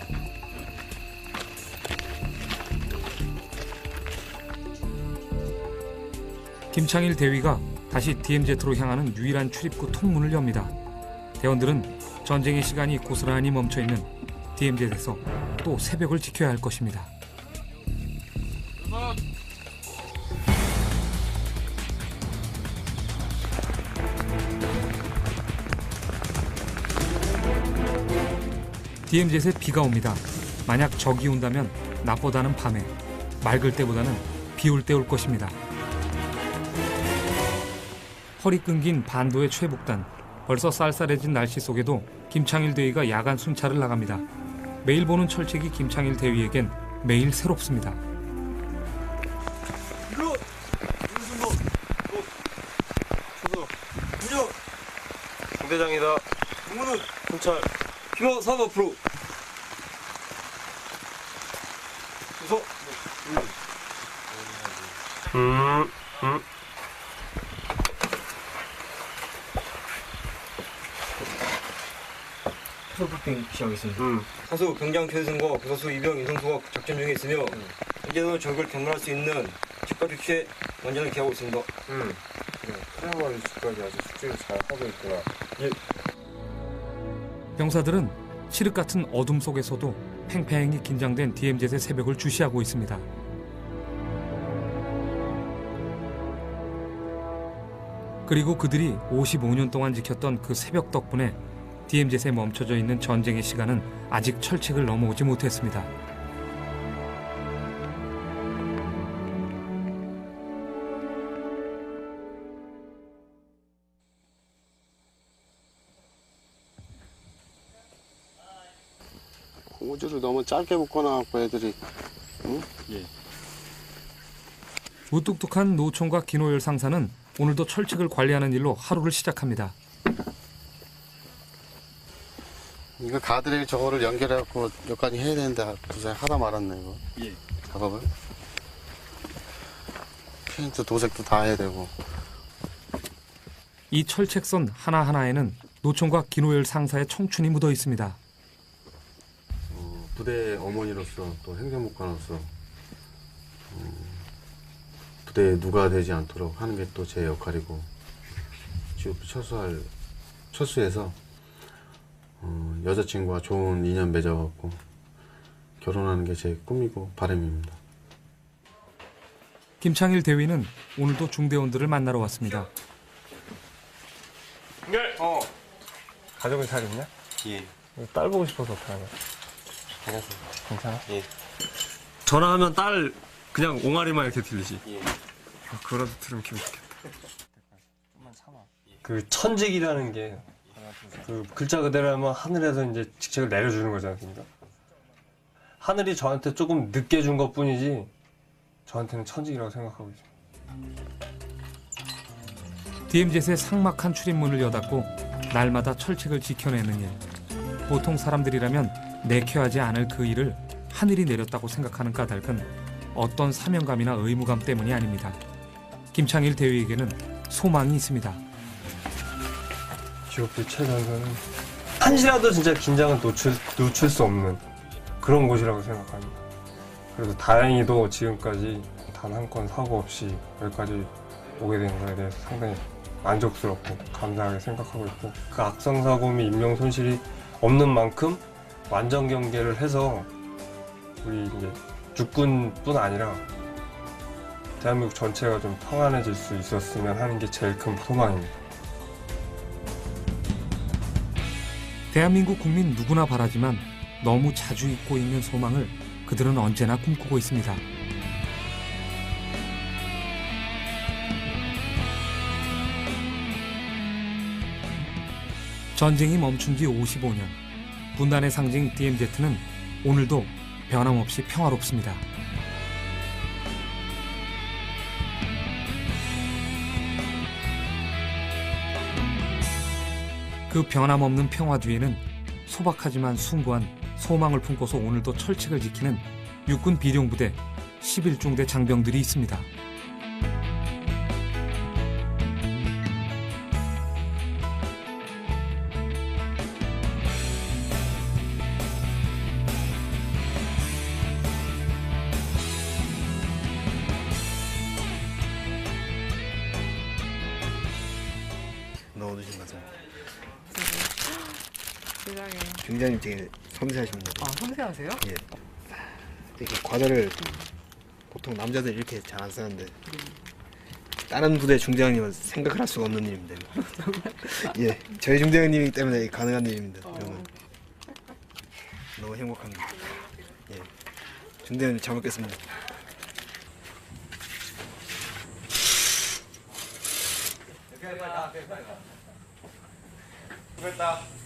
김창일 대위가 다시 DMZ로 향하는 유일한 출입구 통문을 엽니다. 대원들은 전쟁의 시간이 고스란히 멈춰있는 DMZ에서 또 새벽을 지켜야 할 것입니다. DMZ에 비가 옵니다. 만약 적이 온다면 낮보다는 밤에, 맑을 때보다는 비 올 때 올 것입니다. 허리 끊긴 반도의 최북단. 벌써 쌀쌀해진 날씨 속에도 김창일 대위가 야간 순찰을 나갑니다. 매일 보는 철책이 김창일 대위에겐 매일 새롭습니다. 중대장이다. 공무는 순찰. 피로 사도 앞으로. 우서. 소부팅 시작했습니다. 사수 경장 최승과 부사수 이병 이성수가 작전 중에 있으며 이제는 적을 경멸할 수 있는 직과를 취해 완전히 기하고 있습니다. 그야말로 지금까지 아주 숙제를 잘 하고 있구나. 예. 병사들은 칠흑 같은 어둠 속에서도 팽팽히 긴장된 DMZ의 새벽을 주시하고 있습니다. 그리고 그들이 55년 동안 지켰던 그 새벽 덕분에 DMZ에 멈춰져 있는 전쟁의 시간은 아직 철책을 넘어오지 못했습니다. 고무줄을 너무 짧게 묶어놔갖고 애들이 응? 예. 무뚝뚝한 노총과 김호열 상사는 오늘도 철책을 관리하는 일로 하루를 시작합니다. 이거 가드레일 저거를 연결해갖고 여기까지 해야 되는데 도저히 하다 말았네 이거. 예. 작업을. 페인트 도색도 다 해야 되고. 이 철책선 하나하나에는 노총과 김호열 상사의 청춘이 묻어 있습니다. 부대 어머니로서 또 행정목관으로서 부대에 누가 되지 않도록 하는 게 또 제 역할이고 GOP 철수해서 여자친구와 좋은 인연 맺어갖고 결혼하는 게 제 꿈이고 바람입니다. 김창일 대위는 오늘도 중대원들을 만나러 왔습니다. 가족은 잘 있냐? 예. 딸 보고 싶어서 어떡하냐? 안녕하세요. 괜찮아? 예. 전화하면 딸 그냥 옹알이만 이렇게 들리지? 예. 그거라도 들으면 기분 좋겠다. 그 천직이라는 게 그 글자 그대로 하면 하늘에서 이제 직책을 내려주는 거지 않습니까? 하늘이 저한테 조금 늦게 준 것 뿐이지 저한테는 천직이라고 생각하고 있습니다. DMZ의 삭막한 출입문을 여닫고 날마다 철책을 지켜내는 일. 보통 사람들이라면 내켜하지 않을 그 일을 하늘이 내렸다고 생각하는 까닭은 어떤 사명감이나 의무감 때문이 아닙니다. 김창일 대위에게는 소망이 있습니다. GOP 최전선은 한시라도 진짜 긴장을 놓칠 수 없는 그런 곳이라고 생각합니다. 그래서 다행히도 지금까지 단 한 건 사고 없이 여기까지 오게 된 거에 대해서 상당히 만족스럽고 감사하게 생각하고 있고, 그 악성 사고 및 인명 손실이 없는 만큼 완전 경계를 해서 우리 이제 육군뿐 아니라 대한민국 전체가 좀 평안해질 수 있었으면 하는 게 제일 큰 소망입니다. 대한민국 국민 누구나 바라지만 너무 자주 잊고 있는 소망을 그들은 언제나 꿈꾸고 있습니다. 전쟁이 멈춘 지 55년, 분단의 상징 DMZ는 오늘도 변함없이 평화롭습니다. 그 변함없는 평화 뒤에는 소박하지만 숭고한 소망을 품고서 오늘도 철책을 지키는 육군 비룡부대 11중대 장병들이 있습니다. 넣어두신 거죠? 세상에. 중장님 되게 섬세하신 분이에요. 아, 섬세하세요? 예. 이렇게 과자를 보통 남자들 이렇게 잘 안 쓰는데 다른 부대 중대장님은 생각을 할 수가 없는 일입니다. 예, 저희 중대장님이기 때문에 가능한 일입니다. 저는 너무 행복합니다. 예, 중대장님 잘 먹겠습니다.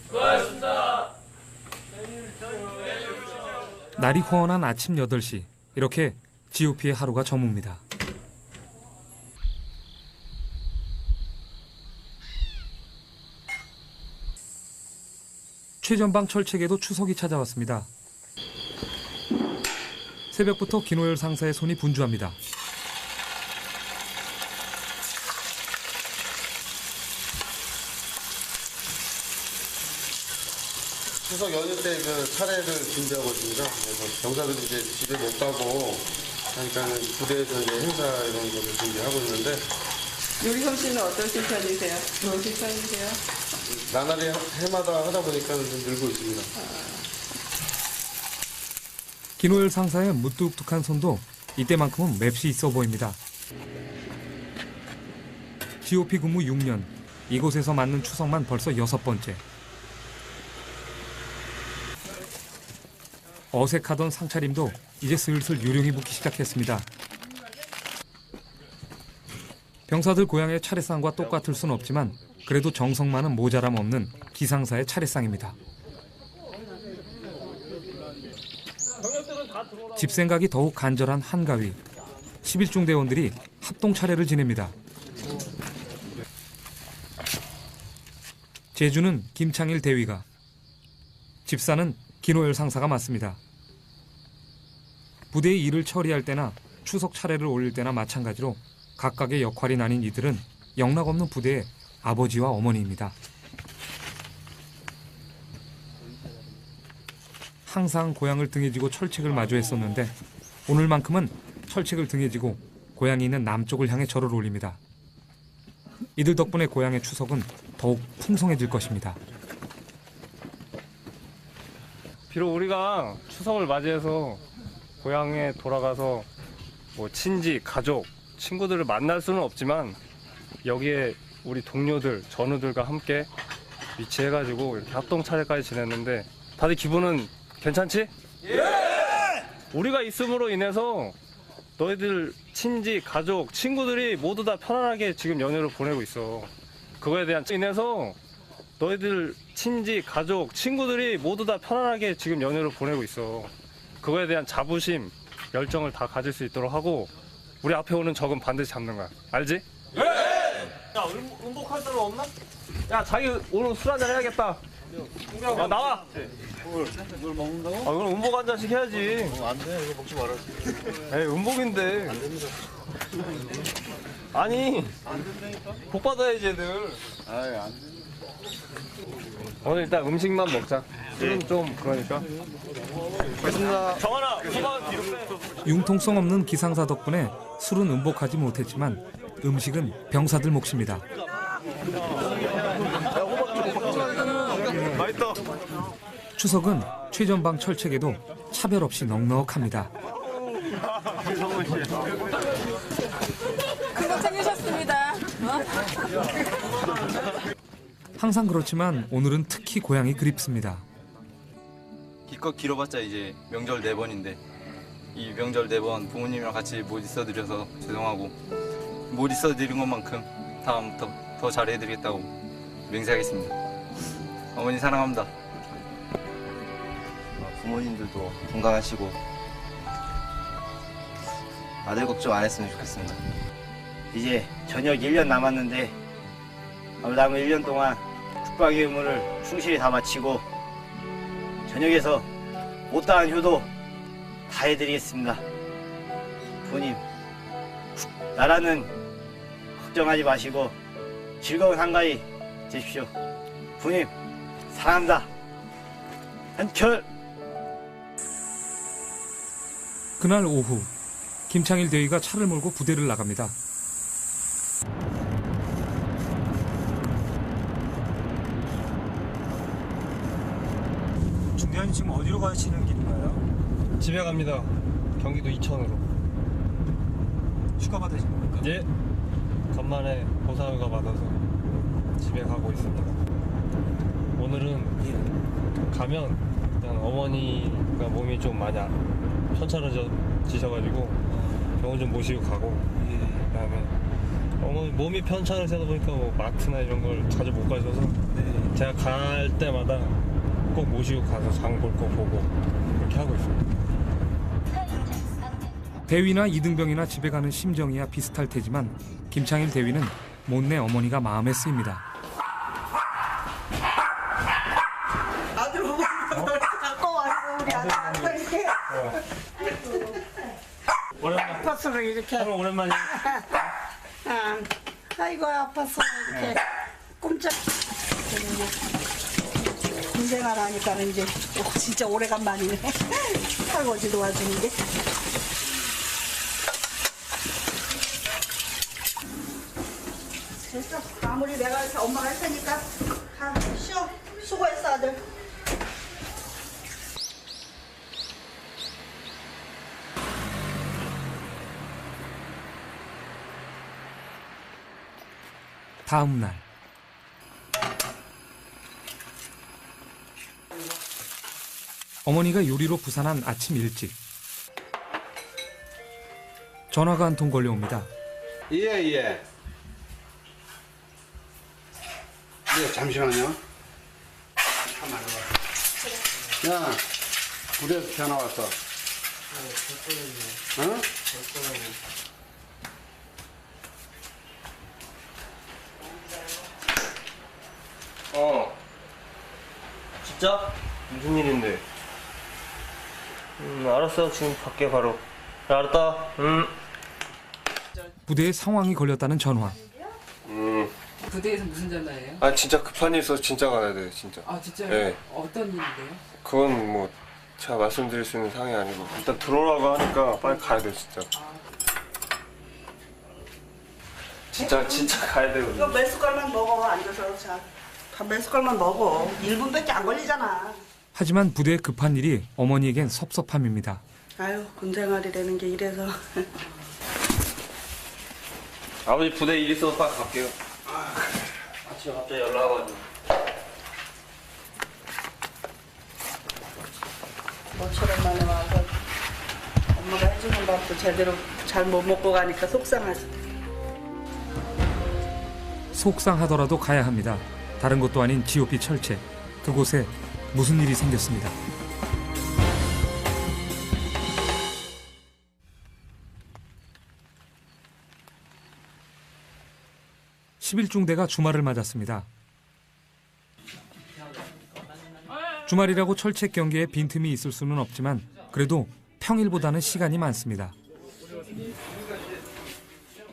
수고하셨습니다. 날이 허원한 아침 8시, 이렇게 GOP의 하루가 저뭅니다. 최전방 철책에도 추석이 찾아왔습니다. 새벽부터 김호열 상사의 손이 분주합니다. 추석 연휴 때 그 차례를 준비하고 있습니다. 그래서 병사들이 이제 집에 못 가고 그러니까 부대에서 이제 행사 이런 거를 준비하고 있는데. 요리 솜씨는 어떠신 편이세요? 좋으신 편이세요? 나날이 해마다 하다 보니까 좀 늘고 있습니다. 김호열 상사의 무뚝뚝한 손도 이때만큼은 맵시 있어 보입니다. GOP 근무 6년, 이곳에서 맞는 추석만 벌써 6번째. 어색하던 상차림도 이제 슬슬 요령이 붙기 시작했습니다. 병사들 고향의 차례상과 똑같을 수는 없지만 그래도 정성만은 모자람 없는 기상사의 차례상입니다. 집 생각이 더욱 간절한 한가위. 11중대원들이 합동 차례를 지냅니다. 제주는 김창일 대위가, 집사는 김호열 상사가 맡습니다. 부대의 일을 처리할 때나 추석 차례를 올릴 때나 마찬가지로 각각의 역할이 나뉜 이들은 영락없는 부대의 아버지와 어머니입니다. 항상 고향을 등에 지고 철책을 마주했었는데 오늘만큼은 철책을 등에 지고 고향이 있는 남쪽을 향해 절을 올립니다. 이들 덕분에 고향의 추석은 더욱 풍성해질 것입니다. 비록 우리가 추석을 맞이해서 고향에 돌아가서 뭐 친지, 가족, 친구들을 만날 수는 없지만 여기에 우리 동료들, 전우들과 함께 위치해가지고 이렇게 합동 차례까지 지냈는데 다들 기분은 괜찮지? 예! 우리가 있음으로 인해서 너희들 친지, 가족, 친구들이 모두 다 편안하게 지금 연휴를 보내고 있어. 그거에 대한 인해서 너희들 친지, 가족, 친구들이 모두 다 편안하게 지금 연휴를 보내고 있어. 그거에 대한 자부심, 열정을 다 가질 수 있도록 하고 우리 앞에 오는 적은 반드시 잡는 거야. 알지? 예! 야, 음복할 사람 없나? 야, 자기 오늘 술 한잔 해야겠다. 야, 나와! 뭘 먹는다고? 아, 그럼 음복 한 잔씩 해야지. 안 돼, 이거 먹지 말아야지. 에이, 음복인데. 안 됩니다. 아니, 복 받아야지, 애들. 아이, 안 돼. 오늘 일단 음식만 먹자. 술은 좀 그러니까. 알겠습니다. 정하나, 소방 뒤로 빼. 융통성 없는 기상사 덕분에 술은 음복하지 못했지만 음식은 병사들 몫입니다. 맛있다. 추석은 최전방 철책에도 차별 없이 넉넉합니다. 그거 챙기셨습니다. 항상 그렇지만 오늘은 특히 고향이 그립습니다. 기껏 길어봤자 이제 명절 4번인데 이 명절 4번 부모님이랑 같이 못 있어드려서 죄송하고 못 있어드린 것만큼 다음부터 더 잘해드리겠다고 맹세하겠습니다. 어머니 사랑합니다. 부모님들도 건강하시고 아들 걱정 안 했으면 좋겠습니다. 이제 저녁 1년 남았는데 남은 1년 동안 국방의 의무를 충실히 다 마치고 저녁에서 못다한 효도 다 해드리겠습니다. 부모님, 나라는 걱정하지 마시고 즐거운 한가위 되십시오. 부모님, 사랑합니다. 한결. 그날 오후 김창일 대위가 차를 몰고 부대를 나갑니다. 중대장님 지금 어디로 가시는 길인가요? 집에 갑니다. 경기도 이천으로. 휴가 받으신 겁니까? 예. 간만에 보상휴가 받아서 집에 가고 있습니다. 오늘은 가면 그냥 어머니가 몸이 좀 많이 편찮아지셔가지고 병원 좀 모시고 가고 그다음에 어머니 몸이 편찮으시다 보니까 뭐 마트나 이런 걸 자주 못 가셔서 제가 갈 때마다 꼭 모시고 가서 장 볼 거 보고 그렇게 하고 있습니다. 대위나 이등병이나 집에 가는 심정이야 비슷할 테지만 김창일 대위는 못내 어머니가 마음에 쓰입니다. 아들 보고 갖고 와서 우리 아들 이렇게 아팠어 이렇게 오랜만에 아이고 아팠어 이렇게 꼼짝 군생활 하니까는 이제 진짜 오래간만이네. 할아버지 도와주는 게. 됐어. 아무리 내가 엄마가 할 테니까 다 쉬어. 수고했어 아들. 다음 날 어머니가 요리로 부산한 아침 일찍 전화가 한 통 걸려옵니다. 예, 잠시만요. 야, 부대에서 전화 왔어. 응? 진짜? 무슨 일인데? 알았어. 지금 갈게 바로. 알았다. 부대에 상황이 걸렸다는 전화. 부대에서 무슨 전화예요? 아 진짜 급한 일 있어서 진짜 가야 돼 진짜. 아 진짜요? 네. 어떤 일인데요? 그건 뭐 제가 말씀드릴 수 있는 상황이 아니고 일단 들어오라고 하니까 빨리 가야 돼 진짜. 진짜 가야 되거든. 이거 몇 숟갈만 먹어 앉아서 자. 밥 몇 숟갈만 먹어. 1분밖에 안 걸리잖아. 하지만 부대에 급한 일이 어머니에겐 섭섭함입니다. 아유 군생활이라는 게 이래서. 아버지 부대 일 있어서 빨리 갈게요. 아침에 갑자기 연락 와가지고. 모처럼 만에 와서 엄마가 해주는 밥도 제대로 잘 못 먹고 가니까 속상하지. 속상하더라도 가야 합니다. 다른 곳도 아닌 GOP 철책. 그곳에 무슨 일이 생겼습니다. (11중대가) 주말을 맞았습니다. 주말이라고 철책 경기에 빈틈이 있을 수는 없지만 그래도 평일보다는 시간이 많습니다.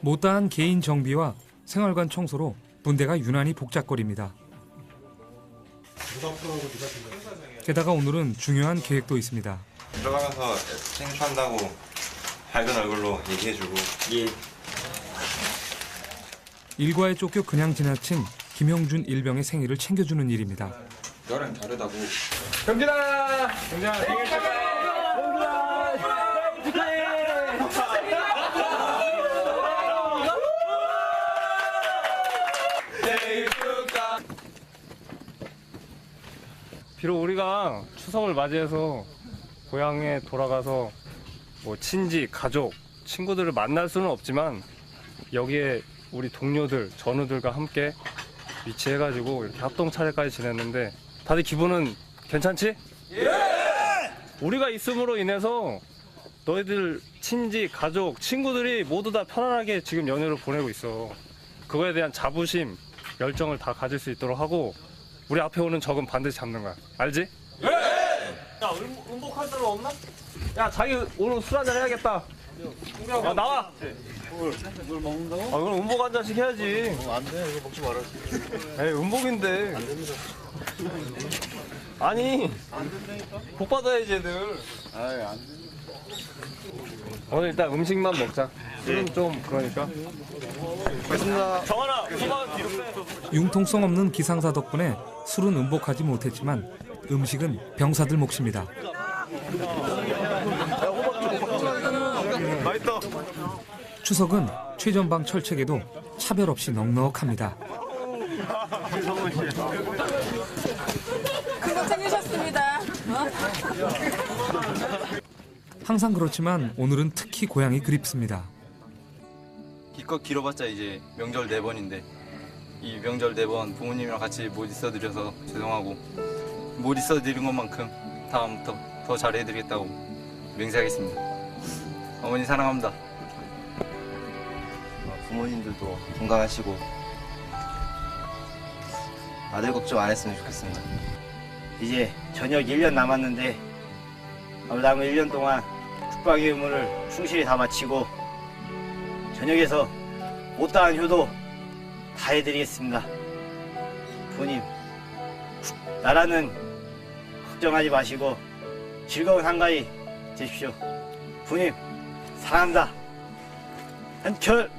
못다한 개인 정비와 생활관 청소로 분대가 유난히 복잡거립니다. 게다가 오늘은 중요한 계획도 있습니다. 들어가면서 생초한다고 밝은 얼굴로 얘기해주고. 예. 일과에 쫓겨 그냥 지나친 김형준 일병의 생일을 챙겨주는 일입니다. 너랑 다르다고. 경진아! 경진아 생일 축하해! 비록 우리가 추석을 맞이해서 고향에 돌아가서 뭐 친지, 가족, 친구들을 만날 수는 없지만 여기에 우리 동료들, 전우들과 함께 위치해가지고 이렇게 합동 차례까지 지냈는데 다들 기분은 괜찮지? 예! 우리가 있음으로 인해서 너희들 친지, 가족, 친구들이 모두 다 편안하게 지금 연휴를 보내고 있어. 그거에 대한 자부심, 열정을 다 가질 수 있도록 하고 우리 앞에 오는 적은 반드시 잡는 거야. 알지? 예! 야, 음복할 사람 없나? 야, 자기 오늘 술 한잔 해야겠다. 아, 나와! 물 먹는다고? 아, 그럼 음복 한 잔씩 해야지. 안 돼, 이거 먹지 말아. 에이, 음복인데. 안 됩니다. 아니, 복 받아야지, 애들. 아이, 안 돼. 오늘 일단 음식만 먹자. 술은 좀 그러니까. 알겠습니다. 정하나, 소방 뒤로 빼. 융통성 없는 기상사 덕분에 술은 음복하지 못했지만 음식은 병사들 몫입니다. 맛있다. 추석은 최전방 철책에도 차별 없이 넉넉합니다. 그거 챙기셨습니다. 항상 그렇지만 오늘은 특히 고향이 그립습니다. 기껏 길어봤자 이제 명절 4번인데 이 명절 4번 부모님이랑 같이 못 있어드려서 죄송하고 못 있어드린 것만큼 다음부터 더 잘해드리겠다고 맹세하겠습니다. 어머니 사랑합니다. 부모님들도 건강하시고 아들 걱정 안 했으면 좋겠습니다. 이제 저녁 1년 남았는데 남은 1년 동안 국방의 의무를 충실히 다 마치고 저녁에서 못다한 효도 다 해드리겠습니다. 부모님, 나라는 걱정하지 마시고 즐거운 한가위 되십시오. 부모님, 사랑합니다. 한철!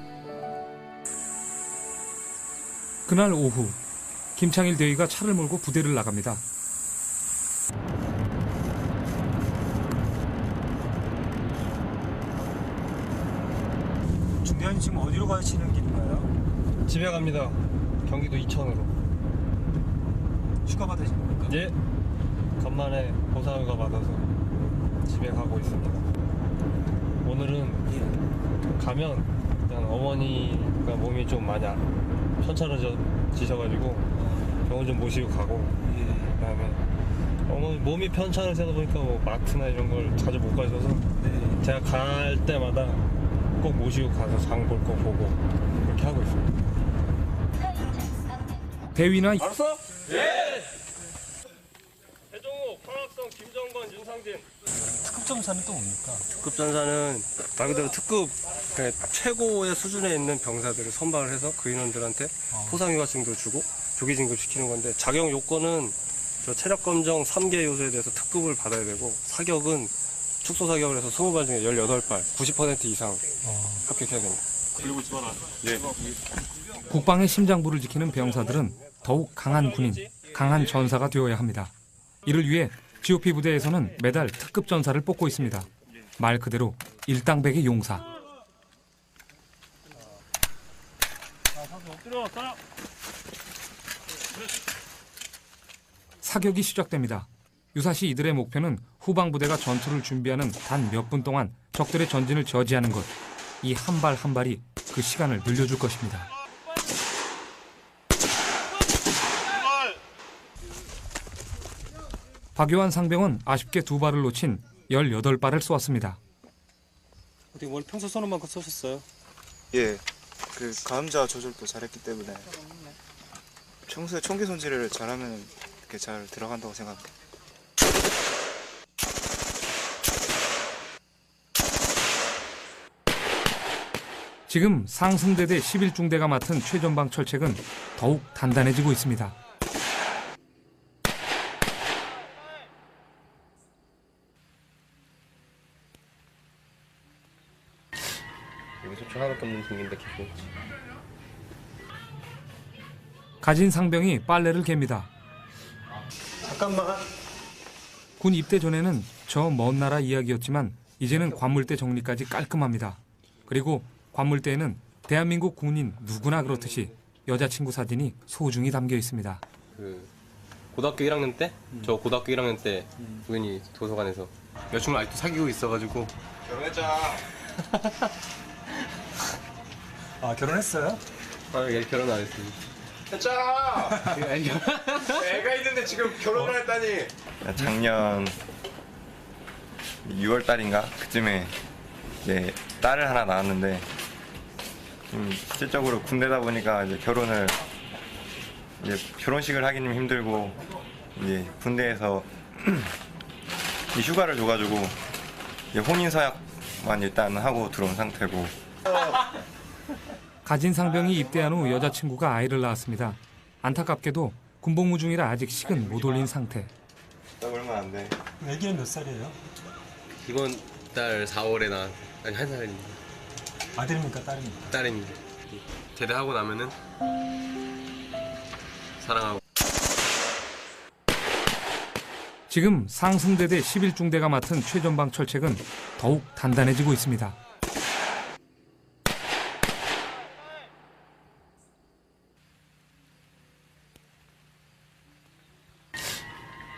그날 오후 김창일 대위가 차를 몰고 부대를 나갑니다. 중대장님 지금 어디로 가시는 길인가요? 집에 갑니다. 경기도 이천으로. 휴가 받으십니까? 예. 간만에 보상휴가 받아서 집에 가고 있습니다. 오늘은 가면 일단 어머니가 몸이 좀 많이 편찮아지셔가지고 병원 좀 모시고 가고 그다음에 어머니 몸이 편찮으시다 보니까 뭐 마트나 이런 걸 자주 못 가셔서 제가 갈 때마다 꼭 모시고 가서 장 볼 거 보고 그렇게 하고 있습니다. 대위나 알았어? 예! 배종욱, 황학성, 김정건, 윤상진. 특급 전사는 또 뭡니까? 특급 전사는 말 그대로 특급 최고의 수준에 있는 병사들을 선발을 해서 그 인원들한테 포상휴가증도 주고 조기 진급시키는 건데 자격 요건은 저 체력 검정 3개 요소에 대해서 특급을 받아야 되고 사격은 축소 사격을 해서 20발 중에 18발 90% 이상 합격해야 됩니다. 그리고 집어라. 예. 국방의 심장부를 지키는 병사들은 더욱 강한 군인, 강한 전사가 되어야 합니다. 이를 위해 GOP 부대에서는 매달 특급 전사를 뽑고 있습니다. 말 그대로 일당백의 용사. 사격이 시작됩니다. 유사시 이들의 목표는 후방 부대가 전투를 준비하는 단 몇 분 동안 적들의 전진을 저지하는 것. 이 한 발 한 발이 그 시간을 늘려줄 것입니다. 박요한 상병은 아쉽게 2발을 놓친 18발을 쏘았습니다. 어떻게 원래 평소 쏘는 만큼 쏘셨어요? 예, 그 가음자 조절도 잘했기 때문에 평소에 총기 손질을 잘하면 이렇게 잘 들어간다고 생각합니다. 지금 상승대대 11중대가 맡은 최전방 철책은 더욱 단단해지고 있습니다. 이거 소총 하나밖에 없는 중인데 기분. 가진 상병이 빨래를 갭니다. 잠깐만. 군 입대 전에는 저 먼 나라 이야기였지만 이제는 관물대 정리까지 깔끔합니다. 그리고 관물대에는 대한민국 군인 누구나 그렇듯이 여자친구 사진이 소중히 담겨 있습니다. 그 고등학교 1학년 때? 저 고등학교 1학년 때 우연히 도서관에서 여자친구 아직도 사귀고 있어가지고 결혼했잖아. 아 결혼했어요? 아 얘 결혼 안 했습니다. 했잖아. 애가 있는데 지금 결혼을 했다니. 작년 6월 달인가 그쯤에 이제 딸을 하나 낳았는데 실질적으로 군대다 보니까 이제 이제 결혼식을 하기는 힘들고 이제 군대에서 이 휴가를 줘가지고 이제 혼인 서약만 일단 하고 들어온 상태고. 가진 상병이 입대한 후 여자친구가 아이를 낳았습니다. 안타깝게도 군복무 중이라 아직 식은 못 올린 상태. 딱 얼마 안 돼. 애기는 몇 살이에요? 이번 달 4월에 난 아니 1살입니다. 아들입니까 딸입니까? 딸입니다. 제대하고 나면은 사랑하고. 지금 상승대대 11중대가 맡은 최전방 철책은 더욱 단단해지고 있습니다.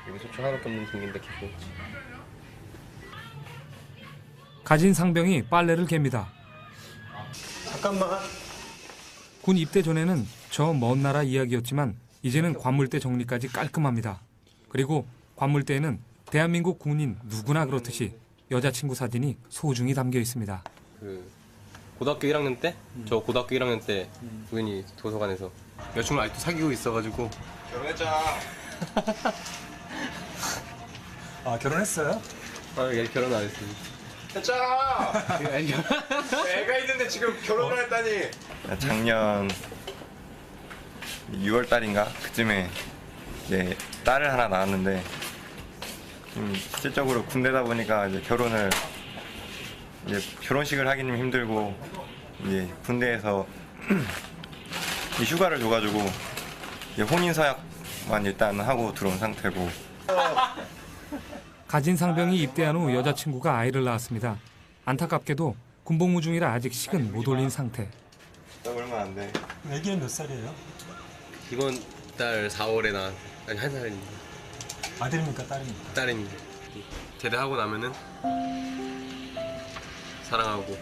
이거 소총 하나밖에 없는 중인데 기분. 가진 상병이 빨래를 갭니다. 잠깐만. 군 입대 전에는 저 먼 나라 이야기였지만 이제는 관물대 정리까지 깔끔합니다. 그리고 관물대에는 대한민국 군인 누구나 그렇듯이 여자친구 사진이 소중히 담겨 있습니다. 그 고등학교 1학년 때? 저 고등학교 1학년 때 우연히 도서관에서 여자친구 아직도 사귀고 있어가지고 결혼했잖아. 아 결혼했어요? 아 얘 결혼 안 했습니다. 했잖아. 애가 있는데 지금 결혼을 했다니. 작년 6월 달인가 그쯤에 이제 딸을 하나 낳았는데 실질적으로 군대다 보니까 이제 이제 결혼식을 하기는 힘들고 이제 군대에서 이 휴가를 줘가지고 이제 혼인 서약만 일단 하고 들어온 상태고. 가진 상병이 입대한 후 여자친구가 아이를 낳았습니다. 안타깝게도 군복무 중이라 아직 식은 못 올린 상태. 딱 얼마 안 돼. 애기는 몇 살이에요? 이번 달 4월에 난 아니 1살입니다. 아들입니까 딸입니까? 딸입니다. 제대하고 나면은 사랑하고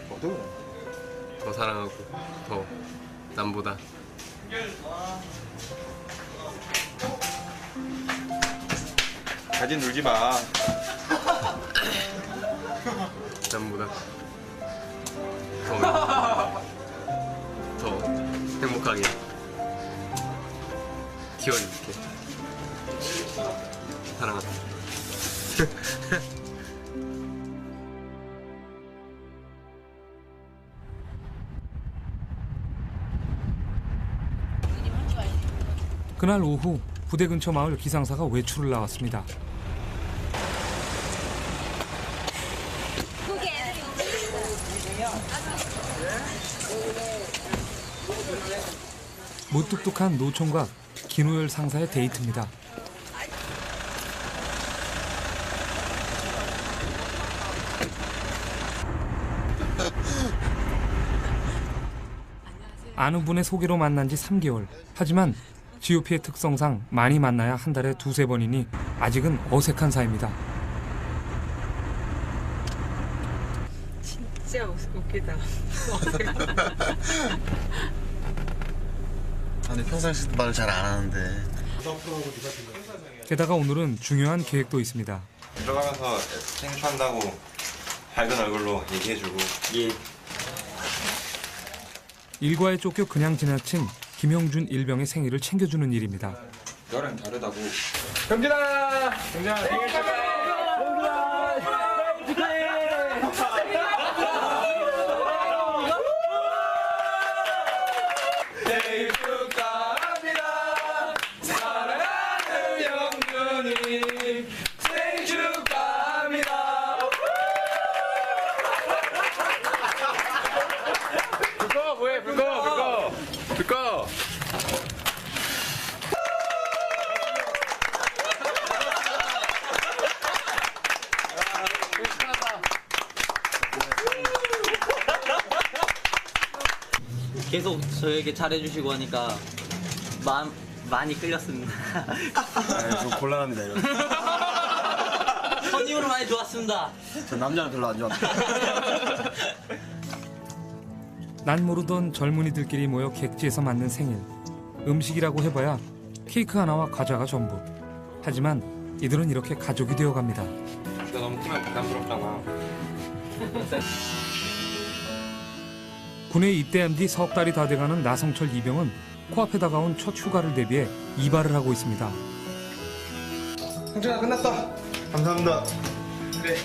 더 사랑하고 더 남보다. 가진 놀지 마. 남보다 더 행복하게 키워줄게. 사랑한다. 그날 오후 부대 근처 마을 기상사가 외출을 나왔습니다. 무뚝뚝한 노총각 김우열 상사의 데이트입니다. 아는 분의 소개로 만난 지 3개월. 하지만 GOP의 특성상 많이 만나야 한 달에 2-3번이니 아직은 어색한 사이입니다. 진짜 웃기다. 아니 평상시에 말을 잘 안 하는데. 게다가 오늘은 중요한 계획도 있습니다. 들어가면서 생초한다고 밝은 얼굴로 얘기해주고. 예. 일과에 쫓겨 그냥 지나친 김형준 일병의 생일을 챙겨주는 일입니다. 너랑 다르다고. 경진아! 경진아 생일 축하해! 생일 축하합니다. 사랑하는 영준이 생일 축하합니다. 불꺼! 계속 저에게 잘해주시고 하니까 마음 많이 끌렸습니다. 좀 곤란합니다. 이런. 선임으로 많이 좋았습니다. 저 남자는 별로 안 좋아합니다. 난 모르던 젊은이들끼리 모여 객지에서 맞는 생일. 음식이라고 해봐야 케이크 하나와 과자가 전부. 하지만 이들은 이렇게 가족이 되어갑니다. 나 너무 크면 부담스럽잖아. 군에 입대한 뒤 석 달이 다 돼가는 나성철 이병은 코앞에 다가온 첫 휴가를 대비해 이발을 하고 있습니다. 형준아 끝났다. 감사합니다. 그래.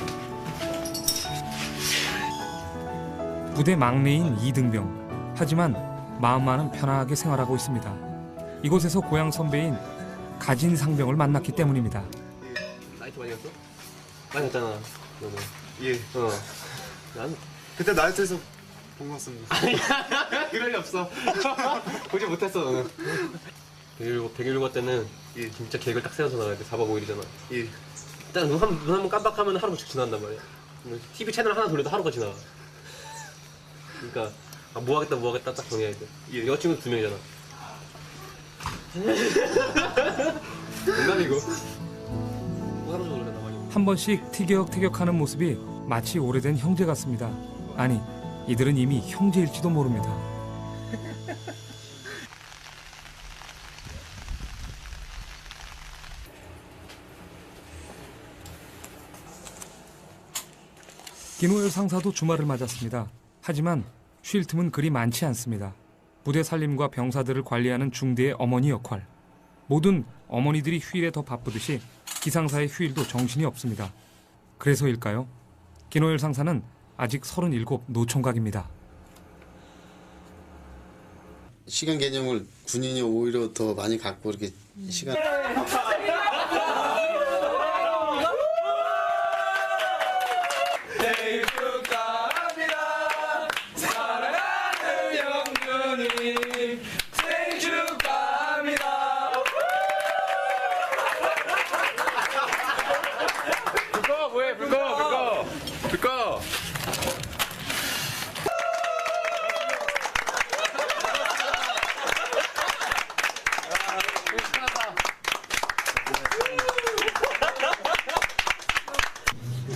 부대 막내인 이등병. 하지만 마음만은 편하게 생활하고 있습니다. 이곳에서 고향 선배인 가진 상병을 만났기 때문입니다. 나이트 많이 갔어? 많이 갔잖아. 너는. 예. 난 그때 나이트에서 본 것 같습니다. 그럴 리 없어. 보지 못했어 너는. 119 때는 진짜 계획을 딱 세워서 나가야 돼. 4박 5일이잖아. 일단 눈 한 번 깜빡하면 하루가 쭉 지난단 말이야. TV 채널 하나 돌려도 하루가 지나. 그러니까 뭐 하겠다 딱 정해야 돼. 여자친구 2명이잖아. 농담이고. 한 번씩 티격태격하는 모습이 마치 오래된 형제 같습니다. 아니, 이들은 이미 형제일지도 모릅니다. 김호열 상사도 주말을 맞았습니다. 하지만 쉴 틈은 그리 많지 않습니다. 부대 살림과 병사들을 관리하는 중대의 어머니 역할. 모든 어머니들이 휴일에 더 바쁘듯이 기상사의 휴일도 정신이 없습니다. 그래서일까요? 김호열 상사는 아직 37 노총각입니다. 시간 개념을 군인이 오히려 더 많이 갖고 이렇게 시간. 생일 축하합니다. 사랑하는 영준이 생일 축하합니다. 불꺼 뭐해 불꺼.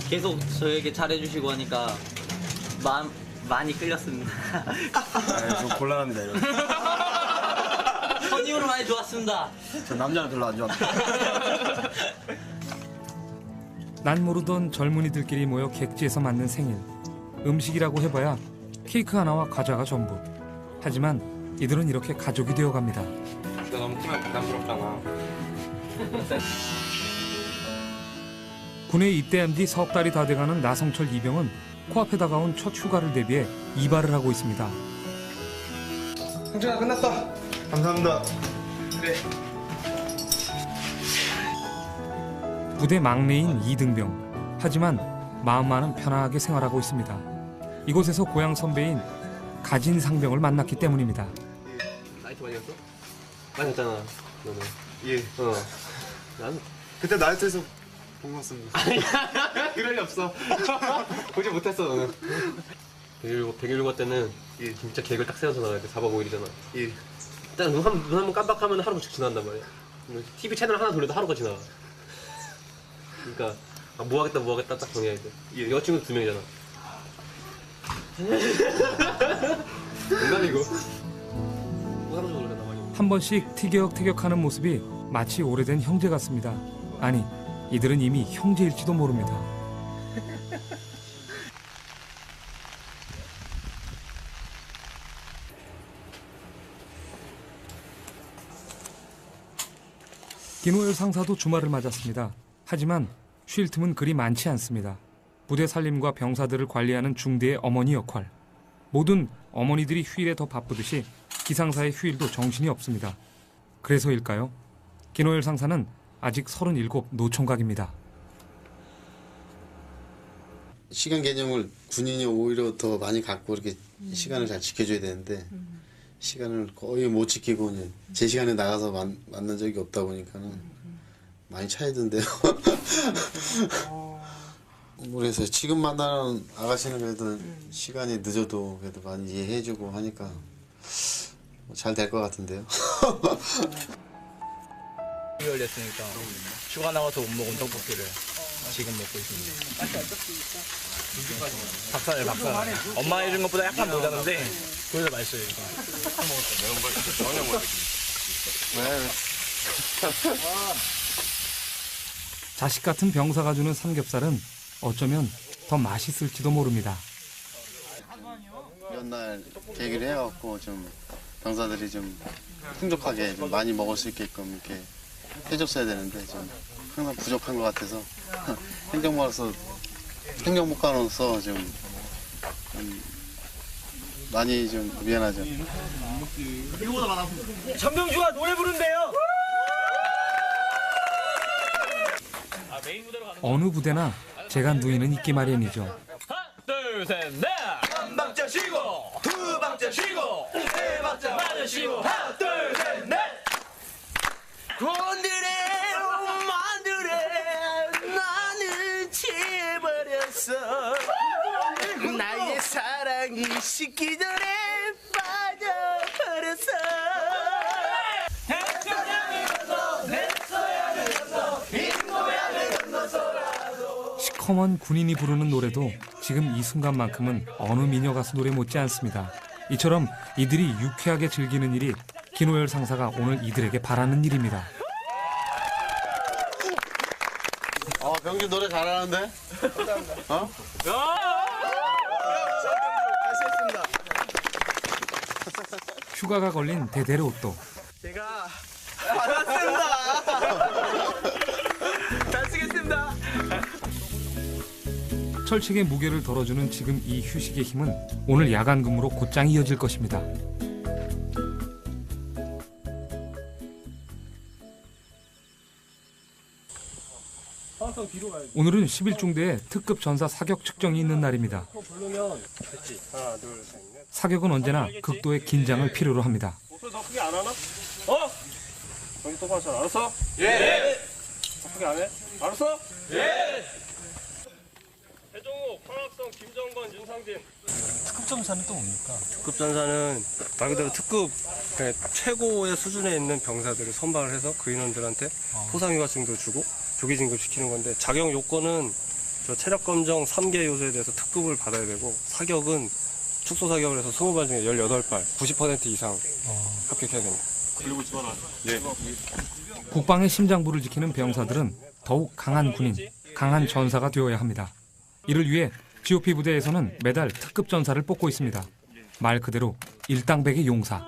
계속 저에게 잘해주시고 하니까 마음 많이 끌렸습니다. 좀 곤란합니다. 이런. 선임으로 많이 좋았습니다. 저 남자는 별로 안 좋아합니다. 난 모르던 젊은이들끼리 모여 객지에서 맞는 생일. 음식이라고 해봐야 케이크 하나와 과자가 전부. 하지만 이들은 이렇게 가족이 되어갑니다. 나 너무 크면 부담스럽잖아. 군에 입대한 뒤 석 달이 다 돼가는 나성철 이병은 코앞에 다가온 첫 휴가를 대비해 이발을 하고 있습니다. 형준아 끝났다. 감사합니다. 그래. 부대 막내인 이등병. 하지만 마음만은 편하게 생활하고 있습니다. 이곳에서 고향 선배인 가진 상병을 만났기 때문입니다. 나이트 많이 갔어? 많이 갔잖아. 너는. 난 그때 나이트에서 본 것 같습니다. 그럴 리 없어. 보지 못했어 너는. 119 때는 진짜 계획을 딱 세워서 나가야 돼. 4박 5일이잖아. 일단 눈 한 번 깜빡하면 하루가 쭉 지난단 말이야. TV 채널 하나 돌려도 하루가 지나. 그러니까 뭐 하겠다 딱 정해야 돼. 여자친구 2명이잖아. 농담이고. 한 번씩 티격태격하는 모습이 마치 오래된 형제 같습니다. 아니, 이들은 이미 형제일지도 모릅니다. 김호열 상사도 주말을 맞았습니다. 하지만 쉴 틈은 그리 많지 않습니다. 부대 살림과 병사들을 관리하는 중대의 어머니 역할. 모든 어머니들이 휴일에 더 바쁘듯이 기상사의 휴일도 정신이 없습니다. 그래서일까요? 김호열 상사는 아직 37 노총각입니다. 시간 개념을 군인이 오히려 더 많이 갖고 이렇게 시간을 잘 지켜줘야 되는데 시간을 거의 못 지키고 이제 제 시간에 나가서 만난 적이 없다 보니까는 많이 차이던데요. 그래서 지금 만나는 아가씨는 그래도 시간이 늦어도 그래도 많이 이해해주고 하니까 잘 될 것 같은데요. 6개월 됐으니까 휴가 나와서 못 먹은 떡볶이를 지금 먹고 있습니다. 박살. 엄마 해준 것보다 약간 모자란데 그래도 맛있어요. 이거. 매운 걸 전혀 못 자식 같은 병사가 주는 삼겹살은 어쩌면 더 맛있을지도 모릅니다. 이런 날 계기를 해갖고 좀 병사들이 좀 풍족하게 좀 많이 먹을 수 있게끔 이렇게 해줬어야 되는데 좀 항상 부족한 것 같아서 행정복관으로서 좀 많이 좀 미안하죠. 전병주가 노래 부른대요. 어느 부대나 제가 누이는 있기 마련이죠. 둘, 셋, 넷. 한 박자 쉬고, 두 박자 쉬고, 세 박자 맞아 쉬고, 하나, 둘, 셋, 넷. 곤드레 만드레 나는 취해버렸어. 나의 사랑이 식기 전에 빠져버렸어. 시커먼 군인이 부르는 노래도 지금 이 순간만큼은 어느 미녀 가수 노래 못지 않습니다. 이처럼 이들이 유쾌하게 즐기는 일이 김호열 상사가 오늘 이들에게 바라는 일입니다. 병준 노래 잘하는데? 어? 휴가가 걸린 데데로또. 제가 받았습니다. 잘 쓰겠습니다. 철책의 무게를 덜어주는 지금 이 휴식의 힘은 오늘 야간 근무로 곧장 이어질 것입니다. 오늘은 11중대에 특급 전사 사격 측정이 있는 날입니다. 사격은 언제나 극도의 긴장을 필요로 합니다. 너 크게 안 하나? 정신 똑바로 잘 알았어? 예. 크게 안 해? 알았어? 예. 해종욱, 황학성, 김정건, 윤상진. 특급 전사는 또 뭡니까? 특급 전사는 말 그대로 특급 최고의 수준에 있는 병사들을 선발을 해서 그 인원들한테 포상휴가증도 주고 조기 진급시키는 건데 자격 요건은 저 체력 검정 3개 요소에 대해서 특급을 받아야 되고 사격은 축소 사격을 해서 20발 중에 18발 90% 이상 합격해야 됩니다. 그리고 집어넣어. 예. 국방의 심장부를 지키는 병사들은 더욱 강한 군인, 강한 전사가 되어야 합니다. 이를 위해 GOP 부대에서는 매달 특급 전사를 뽑고 있습니다. 말 그대로 일당백의 용사.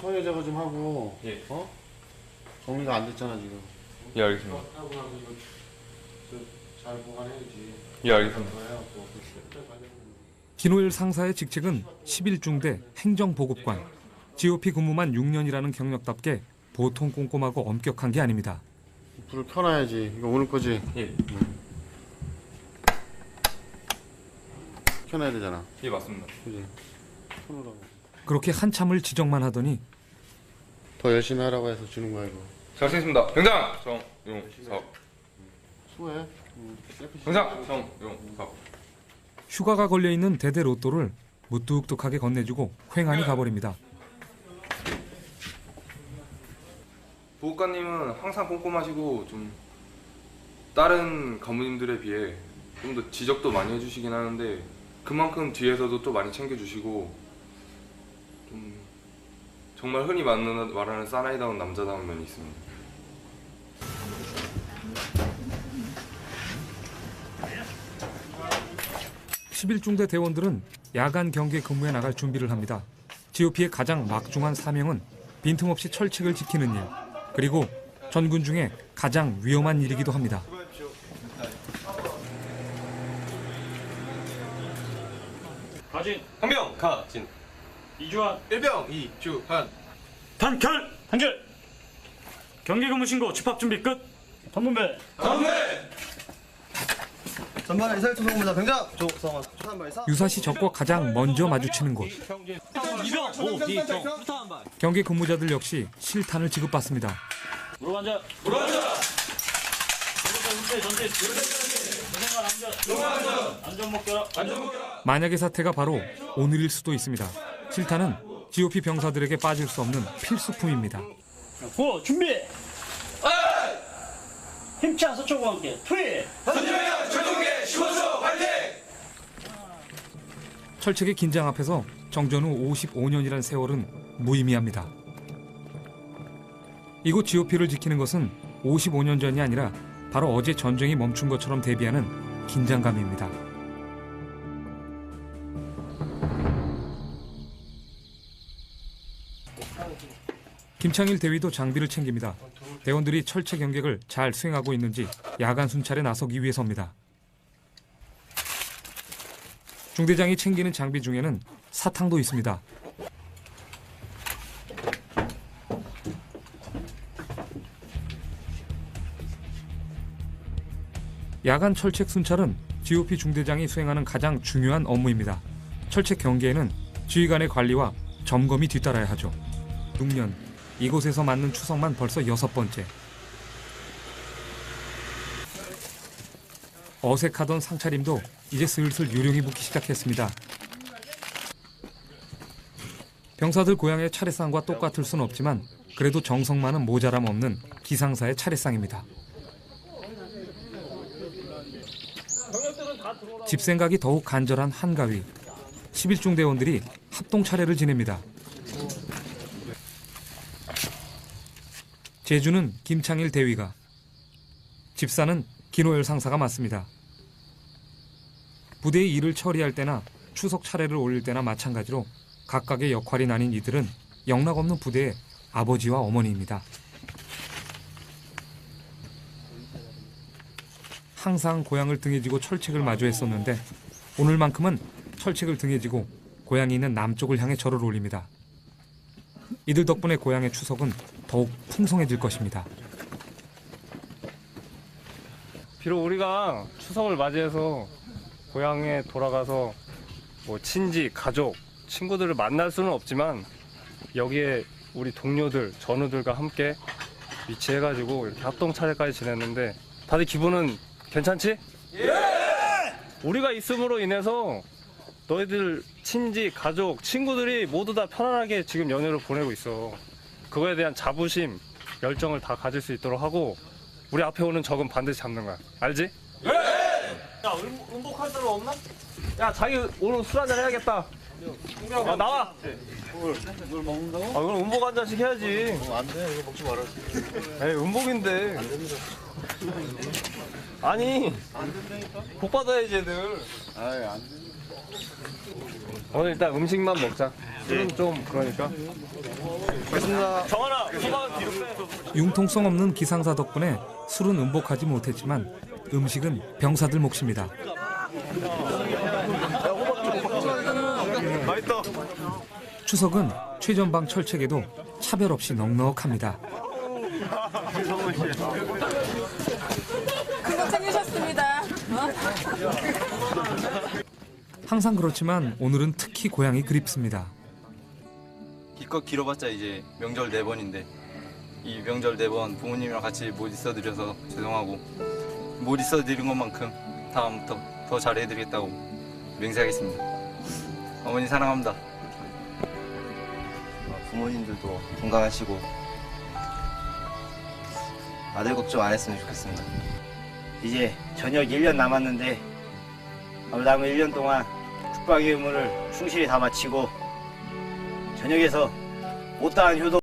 소녀 제거 좀 하고. 예. 정리가 안 됐잖아 지금. 예, 알겠습니다. 잘 보관해야지. 예, 알겠습니다. 김호열 상사의 직책은 11중대 행정보급관. GOP 근무만 6년이라는 경력답게 보통 꼼꼼하고 엄격한 게 아닙니다. 불을 켜놔야지. 이거 오늘 거지? 예. 켜놔야 되잖아. 예, 맞습니다. 그지? 켜놓으라고. 그렇게 한참을 지적만 하더니 더 열심히 하라고 해서 주는 거야 이거. 잘 쓰겠습니다. 병장 정용섭. 수고해. 병장 정용섭. 휴가가 걸려있는 대대 로또를 무뚝뚝하게 건네주고 횡하니 가버립니다. 보급관님은 항상 꼼꼼하시고 좀 다른 간부님들에 비해 좀 더 지적도 많이 해주시긴 하는데 그만큼 뒤에서도 또 많이 챙겨주시고 좀 정말 흔히 말하는 사나이다운 남자다운 면이 있습니다. (11중대) 대원들은 야간 경계 근무에 나갈 준비를 합니다. GOP의 가장 막중한 사명은 빈틈없이 철책을 지키는 일, 그리고 전군 중에 가장 위험한 일이기도 합니다. 가진 한병 가진 이주환 일병 이주환 단결 경계 근무 신고 집합 준비 끝. 전문배 전반에 이사일 투성입니다. 병장 조성원 초산발 이사. 유사시 적과 가장 먼저 마주치는 곳. 경계 근무자들 역시 실탄을 지급받습니다. 무릎 앉아. 만약의 사태가 바로 오늘일 수도 있습니다. 실탄은 GOP 병사들에게 빠질 수 없는 필수품입니다. 고 준비. 힘차 서초과 함께 투입. 선주명 전동계 15초 파이팅. 철책의 긴장 앞에서 정전 후 55년이란 세월은 무의미합니다. 이곳 GOP를 지키는 것은 55년 전이 아니라 바로 어제 전쟁이 멈춘 것처럼 대비하는 긴장감입니다. 김창일 대위도 장비를 챙깁니다. 대원들이 철책 경계를 잘 수행하고 있는지 야간 순찰에 나서기 위해서입니다. 중대장이 챙기는 장비 중에는 사탕도 있습니다. 야간 철책 순찰은 GOP 중대장이 수행하는 가장 중요한 업무입니다. 철책 경계에는 지휘관의 관리와 점검이 뒤따라야 하죠. 6년, 이곳에서 맞는 추석만 벌써 6번째. 어색하던 상차림도 이제 슬슬 요령이 붙기 시작했습니다. 병사들 고향의 차례상과 똑같을 수는 없지만 그래도 정성만은 모자람 없는 기상사의 차례상입니다. 집생각이 더욱 간절한 한가위. 11중 대원들이 합동 차례를 지냅니다. 제주는 김창일 대위가, 집사는 김호열 상사가 맡습니다. 부대의 일을 처리할 때나 추석 차례를 올릴 때나 마찬가지로 각각의 역할이 나뉜 이들은 영락없는 부대의 아버지와 어머니입니다. 항상 고향을 등에 지고 철책을 마주했었는데 오늘만큼은 철책을 등에 지고 고향이 있는 남쪽을 향해 절을 올립니다. 이들 덕분에 고향의 추석은 더욱 풍성해질 것입니다. 비록 우리가 추석을 맞이해서 고향에 돌아가서 뭐 친지, 가족, 친구들을 만날 수는 없지만 여기에 우리 동료들, 전우들과 함께 위치해가지고 이렇게 합동 차례까지 지냈는데 다들 기분은 괜찮지? 예! 우리가 있음으로 인해서 너희들 친지, 가족, 친구들이 모두 다 편안하게 지금 연휴를 보내고 있어. 그거에 대한 자부심, 열정을 다 가질 수 있도록 하고 우리 앞에 오는 적은 반드시 잡는 거야. 알지? 예! 야, 음복할 사람 없나? 야, 자기 오늘 술 한잔 해야겠다. 아, 나와! 물 먹는다고? 아, 그럼 음복 한 잔씩 해야지. 안 돼. 이거 먹지 말아. 에이, 음복인데. 아니, 복 받아야지, 애들. 아이, 안 돼. 오늘 일단 음식만 먹자. 술은 좀 그러니까. 알겠습니다. 정하나, 수박 뒤로 빼. 융통성 없는 기상사 덕분에 술은 음복하지 못했지만 음식은 병사들 몫입니다. 맛있다. 추석은 최전방 철책에도 차별 없이 넉넉합니다. 그거 챙기셨습니다. 항상 그렇지만 오늘은 특히 고향이 그립습니다. 기껏 길어봤자 이제 명절 4번인데 이 명절 4번 부모님이랑 같이 못 있어드려서 죄송하고 못 있어드린 것만큼 다음부터 더 잘해드리겠다고 맹세하겠습니다. 어머니 사랑합니다. 부모님들도 건강하시고 아들 걱정 안 했으면 좋겠습니다. 이제 저녁 1년 남았는데 남은 1년 동안 국방의 의무를 충실히 다 마치고 저녁에서 못다한 효도